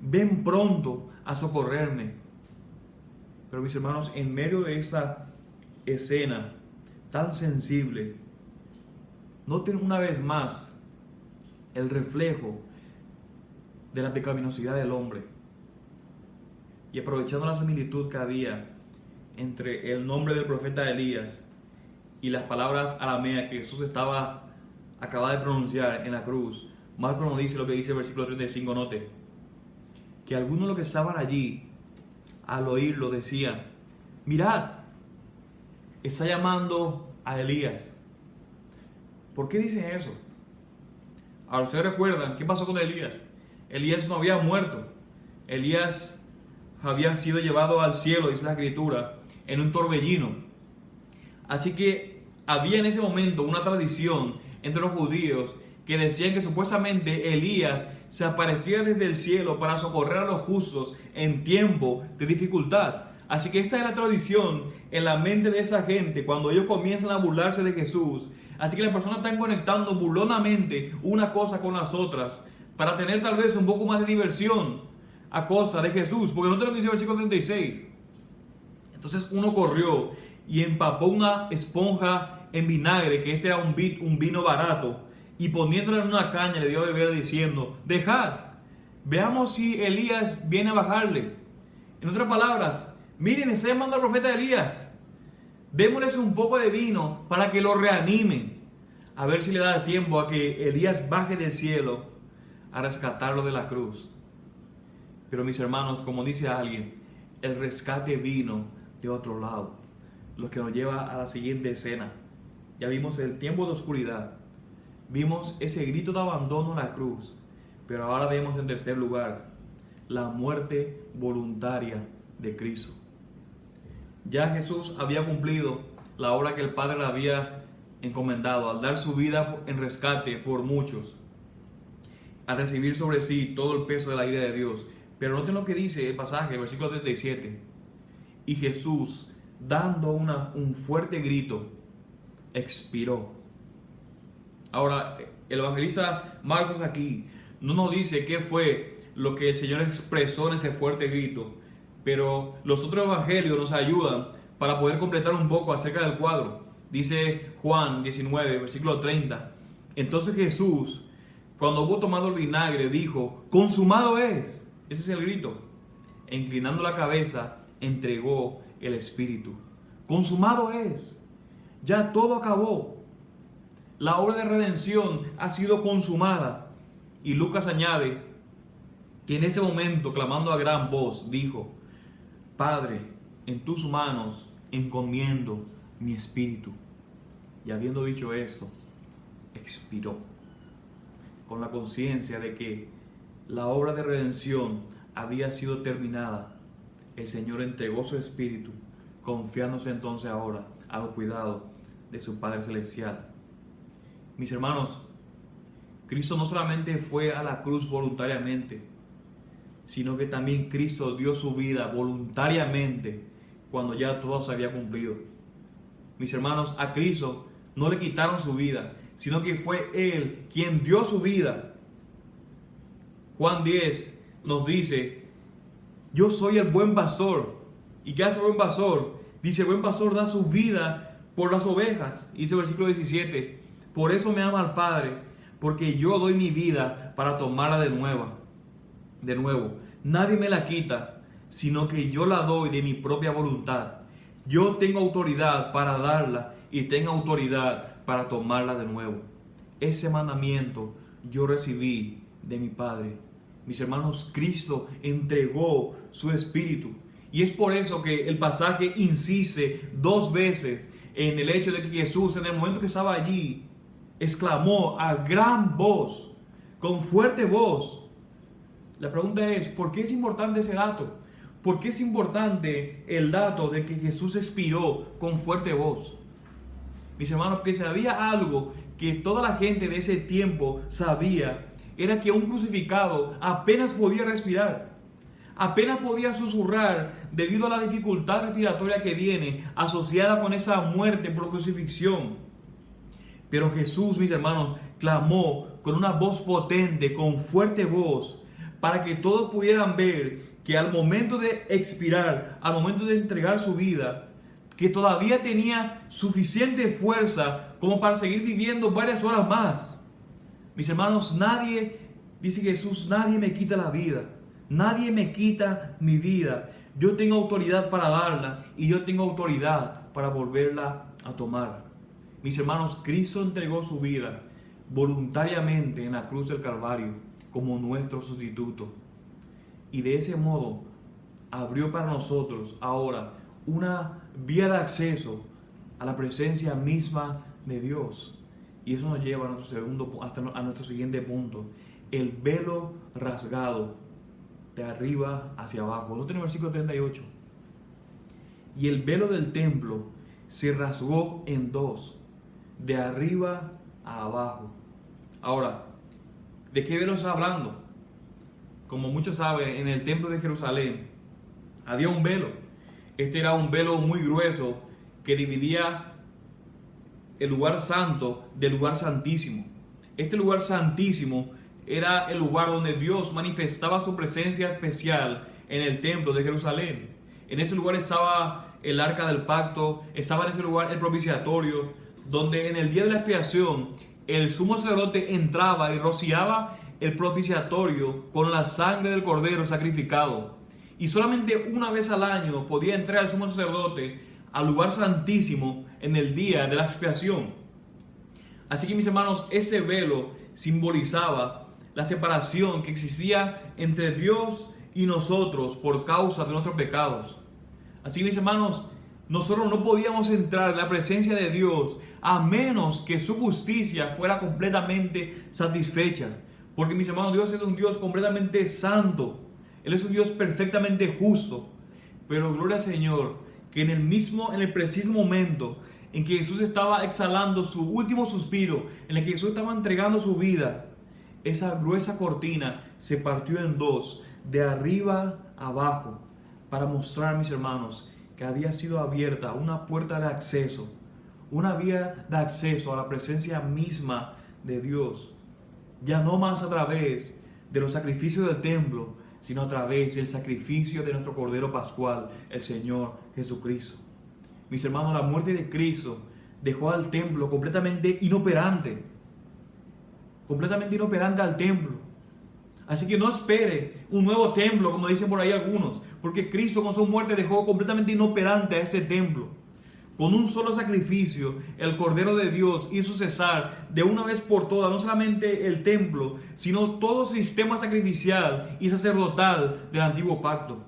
ven pronto a socorrerme. Pero, mis hermanos, en medio de esa escena tan sensible, noten una vez más el reflejo de la pecaminosidad del hombre, y aprovechando la similitud que había entre el nombre del profeta Elías y las palabras arameas que Jesús acaba de pronunciar en la cruz, Marcos nos dice lo que dice el versículo 35. Note que algunos de los que estaban allí al oírlo decían: mirad, está llamando a Elías. ¿Por qué dicen eso? Ahora, ustedes recuerdan qué pasó con Elías. Elías no había muerto. Elías había sido llevado al cielo, dice la Escritura, en un torbellino. Así que había en ese momento una tradición entre los judíos que decían que supuestamente Elías se aparecía desde el cielo para socorrer a los justos en tiempo de dificultad. Así que esta es la tradición en la mente de esa gente cuando ellos comienzan a burlarse de Jesús. Así que las personas están conectando burlonamente una cosa con las otras para tener tal vez un poco más de diversión a cosa de Jesús. Porque no te lo dice el versículo 36. Entonces uno corrió y empapó una esponja en vinagre, que este era un vino barato, y poniéndola en una caña le dio a beber diciendo: dejad, veamos si Elías viene a bajarle. En otras palabras, miren, está llamando al profeta Elías, démosles un poco de vino para que lo reanimen, a ver si le da tiempo a que Elías baje del cielo a rescatarlo de la cruz. Pero, mis hermanos, como dice alguien, el rescate vino de otro lado, lo que nos lleva a la siguiente escena. Ya vimos el tiempo de oscuridad, vimos ese grito de abandono en la cruz, pero ahora vemos en tercer lugar la muerte voluntaria de Cristo. Ya Jesús había cumplido la obra que el Padre le había encomendado al dar su vida en rescate por muchos, al recibir sobre sí todo el peso de la ira de Dios. Pero noten lo que dice el pasaje, el versículo 37. Y Jesús, dando un fuerte grito, expiró. Ahora, el evangelista Marcos aquí no nos dice qué fue lo que el Señor expresó en ese fuerte grito, pero los otros evangelios nos ayudan para poder completar un poco acerca del cuadro. Dice Juan 19, versículo 30. Entonces Jesús, cuando hubo tomado el vinagre, dijo: consumado es. Ese es el grito. E inclinando la cabeza, entregó el espíritu. Consumado es. Ya todo acabó. La obra de redención ha sido consumada. Y Lucas añade que en ese momento, clamando a gran voz, dijo: Padre, en tus manos encomiendo mi espíritu. Y habiendo dicho esto, expiró, con la conciencia de que la obra de redención había sido terminada. El Señor entregó su espíritu, confiándose entonces ahora al cuidado de su Padre Celestial. Mis hermanos, Cristo no solamente fue a la cruz voluntariamente, sino que también Cristo dio su vida voluntariamente cuando ya todo se había cumplido. Mis hermanos, a Cristo no le quitaron su vida, sino que fue Él quien dio su vida. Juan 10 nos dice: yo soy el buen pastor. ¿Y qué hace el buen pastor? Dice: el buen pastor da su vida por las ovejas. Y dice el versículo 17: por eso me ama el Padre, porque yo doy mi vida para tomarla de nuevo. Nadie me la quita, sino que yo la doy de mi propia voluntad. Yo tengo autoridad para darla y tengo autoridad para tomarla de nuevo. Ese mandamiento yo recibí de mi Padre. Mis hermanos, Cristo entregó su espíritu. Y es por eso que el pasaje insiste 2 veces en el hecho de que Jesús, en el momento que estaba allí, exclamó a gran voz, con fuerte voz. La pregunta es: ¿por qué es importante ese dato? ¿Por qué es importante el dato de que Jesús expiró con fuerte voz? Mis hermanos, que si había algo que toda la gente de ese tiempo sabía, era que un crucificado apenas podía respirar, apenas podía susurrar debido a la dificultad respiratoria que viene asociada con esa muerte por crucifixión. Pero Jesús, mis hermanos, clamó con una voz potente, con fuerte voz, para que todos pudieran ver que al momento de expirar, al momento de entregar su vida, que todavía tenía suficiente fuerza como para seguir viviendo varias horas más. Mis hermanos, dice Jesús, nadie me quita la vida, nadie me quita mi vida. Yo tengo autoridad para darla y yo tengo autoridad para volverla a tomar. Mis hermanos, Cristo entregó su vida voluntariamente en la cruz del Calvario como nuestro sustituto. Y de ese modo abrió para nosotros ahora una vía de acceso a la presencia misma de Dios. Y eso nos lleva a nuestro siguiente punto: el velo rasgado de arriba hacia abajo. Nosotros tenemos el versículo 38. Y el velo del templo se rasgó en 2, de arriba a abajo. Ahora, ¿de qué velo está hablando? Como muchos saben, en el templo de Jerusalén había un velo. Este era un velo muy grueso que dividía el lugar santo del lugar santísimo. Este lugar santísimo era el lugar donde Dios manifestaba su presencia especial en el templo de Jerusalén. En ese lugar estaba el arca del pacto, estaba en ese lugar el propiciatorio, donde en el día de la expiación el sumo sacerdote entraba y rociaba el propiciatorio con la sangre del cordero sacrificado. Y solamente una vez al año podía entrar el sumo sacerdote al lugar santísimo en el día de la expiación. Así que, mis hermanos, ese velo simbolizaba la separación que existía entre Dios y nosotros por causa de nuestros pecados. Así que, mis hermanos, nosotros no podíamos entrar en la presencia de Dios a menos que su justicia fuera completamente satisfecha. Porque, mis hermanos, Dios es un Dios completamente santo. Él es un Dios perfectamente justo. Pero gloria al Señor, que en el preciso momento en que Jesús estaba exhalando su último suspiro, en el que Jesús estaba entregando su vida, esa gruesa cortina se partió en 2, de arriba a abajo, para mostrar, mis hermanos, que había sido abierta una puerta de acceso, una vía de acceso a la presencia misma de Dios. Ya no más a través de los sacrificios del templo, sino a través del sacrificio de nuestro Cordero Pascual, el Señor Jesucristo. Mis hermanos, la muerte de Cristo dejó al templo completamente inoperante al templo. Así que no espere un nuevo templo, como dicen por ahí algunos, porque Cristo con su muerte dejó completamente inoperante a este templo. Con un solo sacrificio, el Cordero de Dios hizo cesar de una vez por todas no solamente el templo, sino todo sistema sacrificial y sacerdotal del antiguo pacto.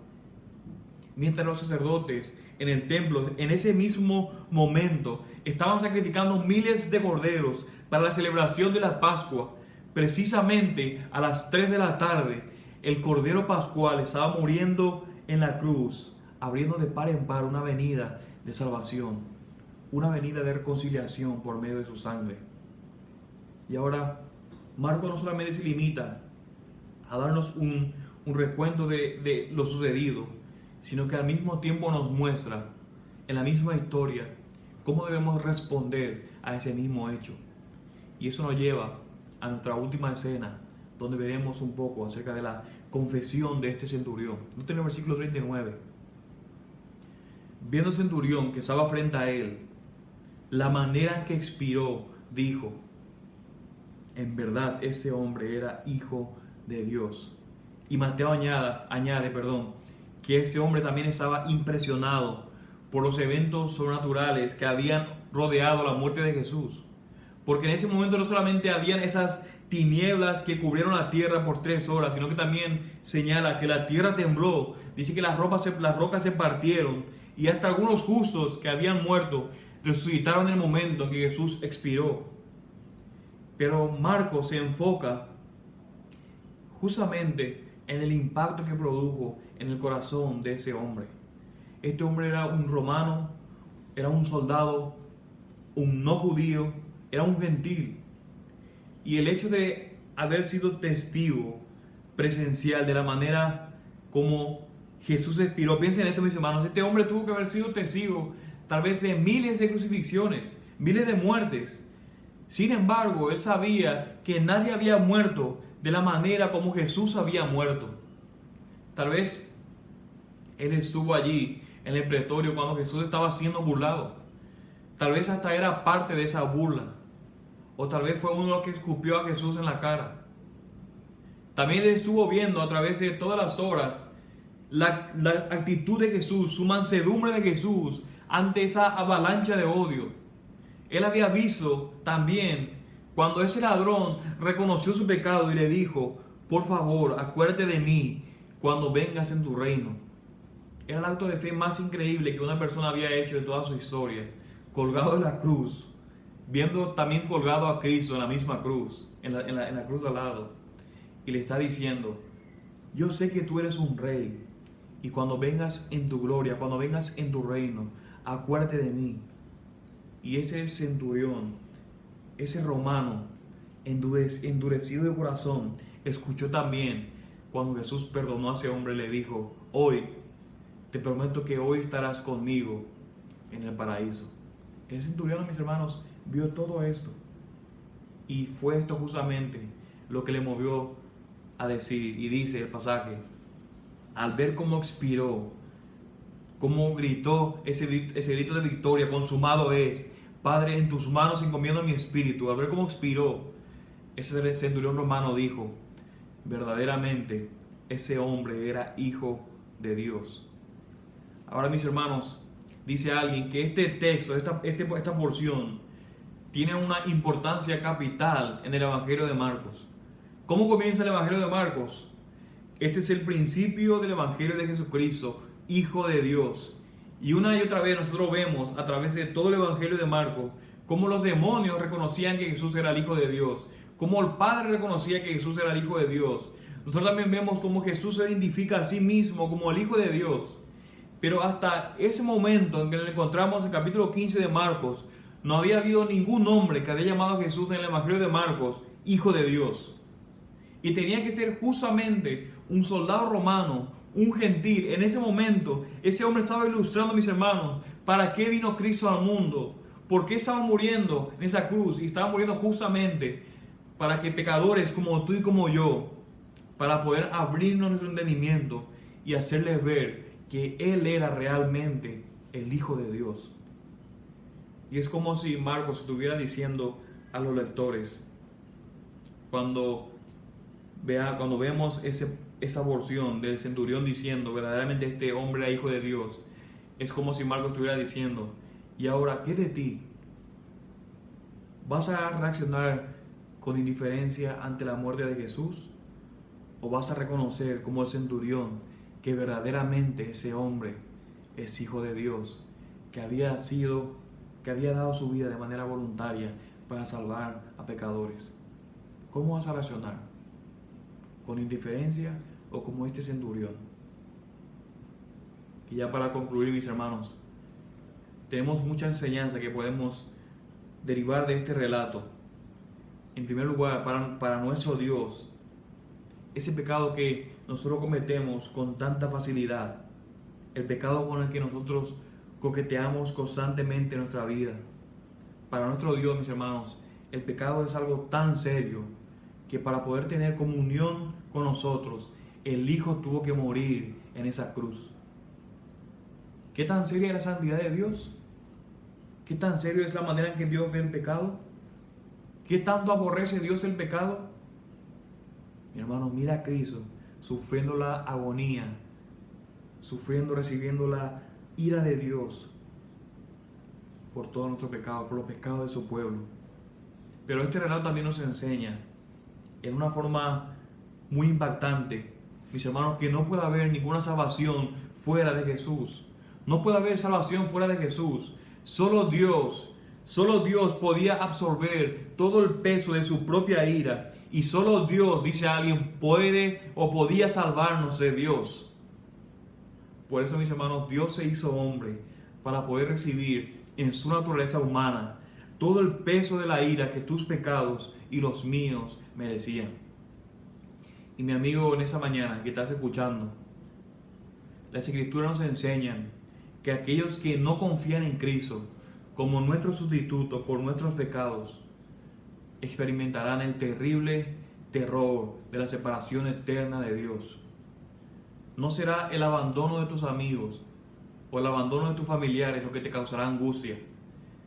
Mientras los sacerdotes en el templo, en ese mismo momento, estaban sacrificando miles de corderos para la celebración de la Pascua, precisamente a las 3 de la tarde, el Cordero Pascual estaba muriendo en la cruz, abriendo de par en par una avenida de salvación, una avenida de reconciliación por medio de su sangre. Y ahora, Marcos no solamente se limita a darnos un recuento de lo sucedido, sino que al mismo tiempo nos muestra en la misma historia cómo debemos responder a ese mismo hecho. Y eso nos lleva a nuestra última escena, donde veremos un poco acerca de la confesión de este centurión. Noten en el versículo 39. Viendo el centurión que estaba frente a él, la manera en que expiró, dijo: en verdad ese hombre era hijo de Dios. Y Mateo añade, que ese hombre también estaba impresionado por los eventos sobrenaturales que habían rodeado la muerte de Jesús. Porque en ese momento no solamente habían esas tinieblas que cubrieron la tierra por 3 horas, sino que también señala que la tierra tembló, dice que las rocas se partieron, y hasta algunos justos que habían muerto resucitaron en el momento en que Jesús expiró. Pero Marcos se enfoca justamente en el impacto que produjo en el corazón de ese hombre. Este hombre era un romano, era un soldado, un no judío, era un gentil. Y el hecho de haber sido testigo presencial de la manera como Jesús expiró, piensen en esto, mis hermanos, este hombre tuvo que haber sido testigo tal vez de miles de crucifixiones, miles de muertes. Sin embargo, él sabía que nadie había muerto de la manera como Jesús había muerto. Tal vez él estuvo allí en el pretorio cuando Jesús estaba siendo burlado. Tal vez hasta era parte de esa burla. O tal vez fue uno de los que escupió a Jesús en la cara. También él estuvo viendo a través de todas las horas la actitud de Jesús, su mansedumbre de Jesús ante esa avalancha de odio. Él había visto también cuando ese ladrón reconoció su pecado y le dijo: por favor, acuérdate de mí cuando vengas en tu reino. Era el acto de fe más increíble que una persona había hecho en toda su historia. Colgado en la cruz, viendo también colgado a Cristo en la misma cruz, en la cruz de al lado, y le está diciendo: yo sé que tú eres un rey, y cuando vengas en tu gloria, cuando vengas en tu reino, acuérdate de mí. Y ese centurión, ese romano endurecido de corazón, escuchó también cuando Jesús perdonó a ese hombre y le dijo: hoy, te prometo que hoy estarás conmigo en el paraíso. Ese centurión, mis hermanos, vio todo esto, y fue esto justamente lo que le movió a decir, y dice el pasaje: al ver cómo expiró, cómo gritó ese grito de victoria: consumado es, Padre, en tus manos encomiendo mi espíritu. Al ver cómo expiró, ese centurión romano dijo: verdaderamente ese hombre era hijo de Dios. Ahora, mis hermanos, dice alguien que este texto, esta porción, tiene una importancia capital en el Evangelio de Marcos. ¿Cómo comienza el Evangelio de Marcos? Este es el principio del Evangelio de Jesucristo, Hijo de Dios. Y una y otra vez nosotros vemos a través de todo el Evangelio de Marcos cómo los demonios reconocían que Jesús era el Hijo de Dios, cómo el Padre reconocía que Jesús era el Hijo de Dios. Nosotros también vemos cómo Jesús se identifica a sí mismo como el Hijo de Dios. Pero hasta ese momento en que nos encontramos en el capítulo 15 de Marcos, no había habido ningún hombre que había llamado a Jesús en el Evangelio de Marcos Hijo de Dios. Y tenía que ser justamente un soldado romano, un gentil. En ese momento, ese hombre estaba ilustrando, mis hermanos, para qué vino Cristo al mundo. ¿Por qué estaba muriendo en esa cruz? Y estaba muriendo justamente para que pecadores como tú y como yo, para poder abrirnos nuestro entendimiento y hacerles ver que Él era realmente el Hijo de Dios. Y es como si Marcos estuviera diciendo a los lectores, cuando vemos esa porción del centurión diciendo verdaderamente este hombre era hijo de Dios, es como si Marcos estuviera diciendo, y ahora, ¿qué de ti? ¿Vas a reaccionar con indiferencia ante la muerte de Jesús? ¿O vas a reconocer como el centurión que verdaderamente ese hombre es hijo de Dios, que había dado su vida de manera voluntaria para salvar a pecadores? ¿Cómo vas a reaccionar? ¿Con indiferencia o como este centurión? Y ya para concluir, mis hermanos, tenemos mucha enseñanza que podemos derivar de este relato. En primer lugar, para nuestro Dios, ese pecado que nosotros cometemos con tanta facilidad, el pecado con el que nosotros coqueteamos constantemente en nuestra vida, para nuestro Dios, mis hermanos, el pecado es algo tan serio que para poder tener comunión con nosotros, el Hijo tuvo que morir en esa cruz. ¿Qué tan seria es la santidad de Dios? ¿Qué tan serio es la manera en que Dios ve el pecado? ¿Qué tanto aborrece Dios el pecado? Mi hermano, mira a Cristo sufriendo la agonía, recibiendo la ira de Dios por todo nuestro pecado, por los pecados de su pueblo. Pero este relato también nos enseña en una forma muy impactante, mis hermanos, que no puede haber ninguna salvación fuera de Jesús. No puede haber salvación fuera de Jesús. Solo Dios podía absorber todo el peso de su propia ira. Y solo Dios, dice alguien, puede o podía salvarnos de Dios. Por eso, mis hermanos, Dios se hizo hombre para poder recibir en su naturaleza humana todo el peso de la ira que tus pecados y los míos merecían. Y mi amigo, en esa mañana que estás escuchando, las Escrituras nos enseñan que aquellos que no confían en Cristo como nuestro sustituto por nuestros pecados, experimentarán el terrible terror de la separación eterna de Dios. No será el abandono de tus amigos o el abandono de tus familiares lo que te causará angustia,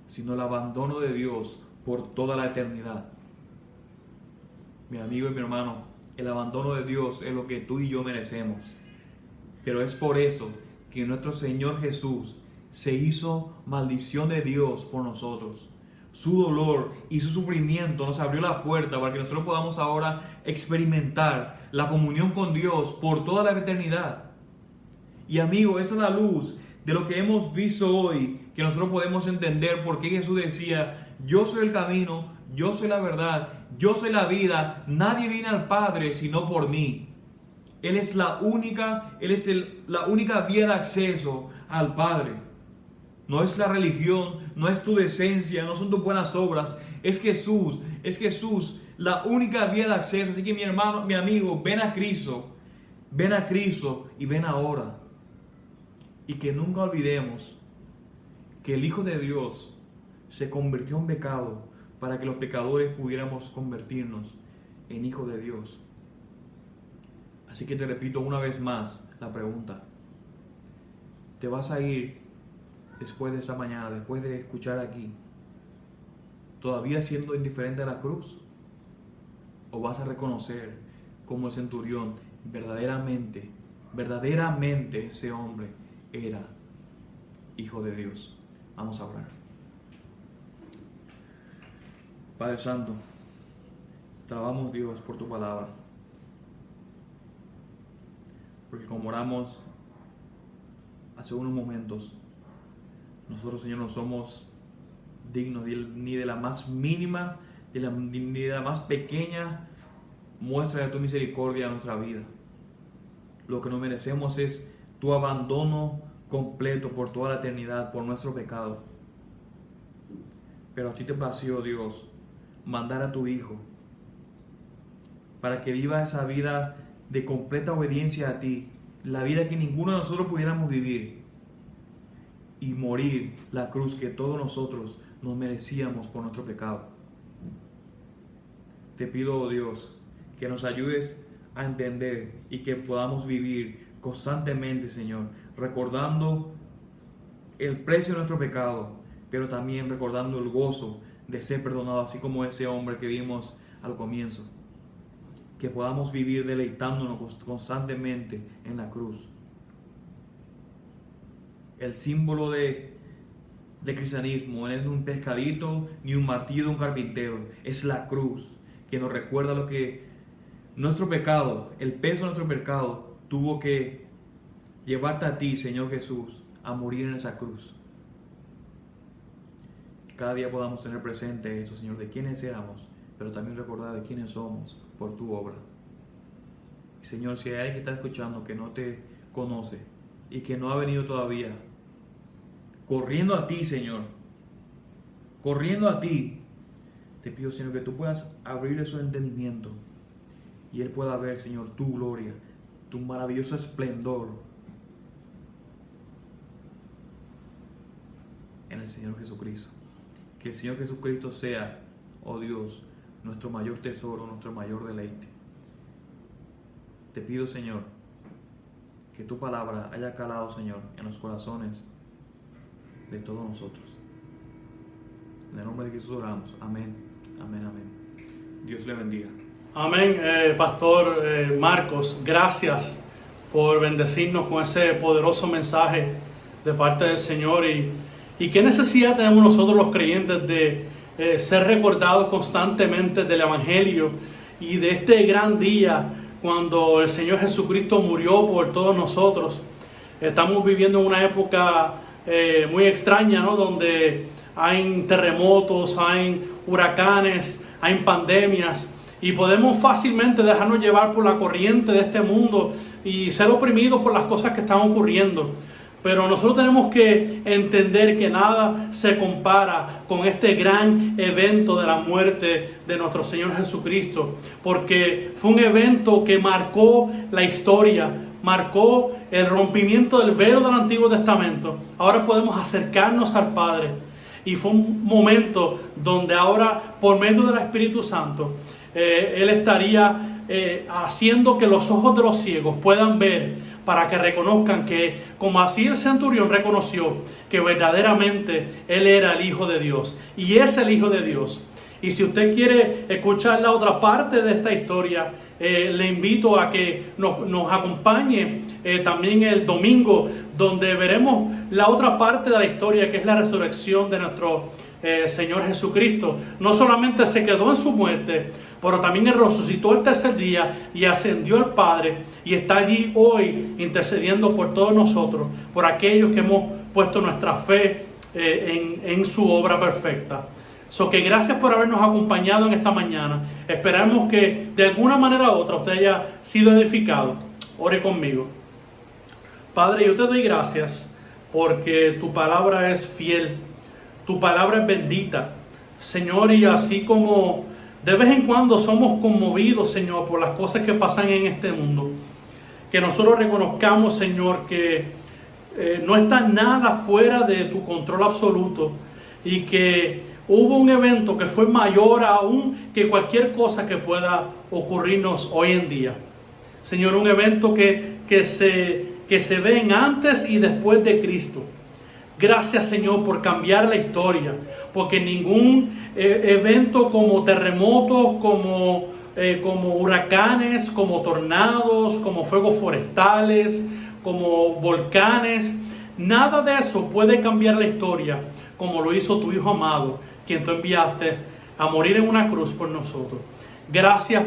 sino el abandono de Dios por toda la eternidad. Mi amigo y mi hermano, el abandono de Dios es lo que tú y yo merecemos. Pero es por eso que nuestro Señor Jesús se hizo maldición de Dios por nosotros. Su dolor y su sufrimiento nos abrió la puerta para que nosotros podamos ahora experimentar la comunión con Dios por toda la eternidad. Y amigo, esa es la luz de lo que hemos visto hoy, que nosotros podemos entender por qué Jesús decía: yo soy el camino, yo soy la verdad, yo soy la vida, nadie viene al Padre sino por mí. Él es la única vía de acceso al Padre. No es la religión, no es tu decencia, no son tus buenas obras, es Jesús la única vía de acceso. Así que mi hermano, mi amigo, ven a Cristo y ven ahora. Y que nunca olvidemos que el Hijo de Dios se convirtió en pecado para que los pecadores pudiéramos convertirnos en hijos de Dios. Así que te repito una vez más la pregunta: ¿te vas a ir después de esa mañana, después de escuchar aquí, todavía siendo indiferente a la cruz? ¿O vas a reconocer como el centurión verdaderamente ese hombre era hijo de Dios? Vamos a orar. Padre Santo, te alabamos, Dios, por tu palabra, porque como oramos hace unos momentos, nosotros, Señor, no somos dignos ni de la más mínima, ni de la más pequeña muestra de tu misericordia en nuestra vida. Lo que no merecemos es tu abandono completo por toda la eternidad, por nuestro pecado. Pero a ti te plació, Dios, mandar a tu Hijo para que viva esa vida de completa obediencia a ti, la vida que ninguno de nosotros pudiéramos vivir, y morir la cruz que todos nosotros nos merecíamos por nuestro pecado. Te pido, oh Dios, que nos ayudes a entender y que podamos vivir constantemente, Señor, recordando el precio de nuestro pecado, pero también recordando el gozo de ser perdonado, así como ese hombre que vimos al comienzo. Que podamos vivir deleitándonos constantemente en la cruz. El símbolo de cristianismo no es un pescadito ni un martillo de un carpintero, es la cruz, que nos recuerda lo que nuestro pecado, el peso de nuestro pecado, tuvo que llevarte a ti, Señor Jesús, a morir en esa cruz. Que cada día podamos tener presente esto, Señor, de quiénes éramos, pero también recordar de quiénes somos por tu obra. Señor, si hay alguien que está escuchando que no te conoce y que no ha venido todavía, corriendo a ti, Señor, corriendo a ti, te pido, Señor, que tú puedas abrirle su entendimiento y él pueda ver, Señor, tu gloria, tu maravilloso esplendor en el Señor Jesucristo. Que el Señor Jesucristo sea, oh Dios, nuestro mayor tesoro, nuestro mayor deleite. Te pido, Señor, que tu palabra haya calado, Señor, en los corazones de todos nosotros. En el nombre de Jesús oramos. Amén, amén, amén. Dios le bendiga.
Amén, Pastor Marcos, gracias por bendecirnos con ese poderoso mensaje de parte del Señor. Y qué necesidad tenemos nosotros los creyentes de ser recordados constantemente del Evangelio y de este gran día cuando el Señor Jesucristo murió por todos nosotros. Estamos viviendo en una época muy extraña, ¿no? Donde hay terremotos, hay huracanes, hay pandemias y podemos fácilmente dejarnos llevar por la corriente de este mundo y ser oprimidos por las cosas que están ocurriendo. Pero nosotros tenemos que entender que nada se compara con este gran evento de la muerte de nuestro Señor Jesucristo, porque fue un evento que marcó la historia, marcó el rompimiento del velo del Antiguo Testamento. Ahora podemos acercarnos al Padre y fue un momento donde ahora, por medio del Espíritu Santo, Él estaría haciendo que los ojos de los ciegos puedan ver, para que reconozcan que, como así el centurión reconoció que verdaderamente Él era el Hijo de Dios y es el Hijo de Dios. Y si usted quiere escuchar la otra parte de esta historia, le invito a que nos acompañe también el domingo, donde veremos la otra parte de la historia, que es la resurrección de nuestro Señor Jesucristo. No solamente se quedó en su muerte, pero también Él resucitó el tercer día y ascendió al Padre y está allí hoy intercediendo por todos nosotros, por aquellos que hemos puesto nuestra fe en su obra perfecta. Que gracias por habernos acompañado en esta mañana. Esperamos que de alguna manera u otra usted haya sido edificado. Ore conmigo. Padre, yo te doy gracias porque tu palabra es fiel, tu palabra es bendita, Señor, y así como de vez en cuando somos conmovidos, Señor, por las cosas que pasan en este mundo, que nosotros reconozcamos, Señor, que no está nada fuera de tu control absoluto y que hubo un evento que fue mayor aún que cualquier cosa que pueda ocurrirnos hoy en día. Señor, un evento que se ve en antes y después de Cristo. Gracias, Señor, por cambiar la historia, porque ningún evento como terremotos, como huracanes, como tornados, como fuegos forestales, como volcanes, nada de eso puede cambiar la historia como lo hizo tu Hijo amado, quien tú enviaste a morir en una cruz por nosotros. Gracias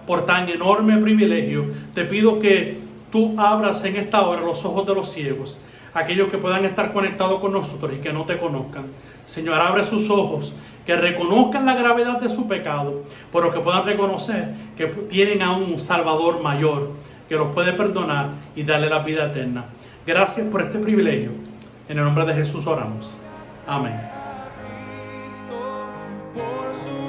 por tan enorme privilegio. Te pido que tú abras en esta hora los ojos de los ciegos, aquellos que puedan estar conectados con nosotros y que no te conozcan. Señor, abre sus ojos, que reconozcan la gravedad de su pecado, pero que puedan reconocer que tienen a un Salvador mayor, que los puede perdonar y darle la vida eterna. Gracias por este privilegio. En el nombre de Jesús oramos. Amén.
Por su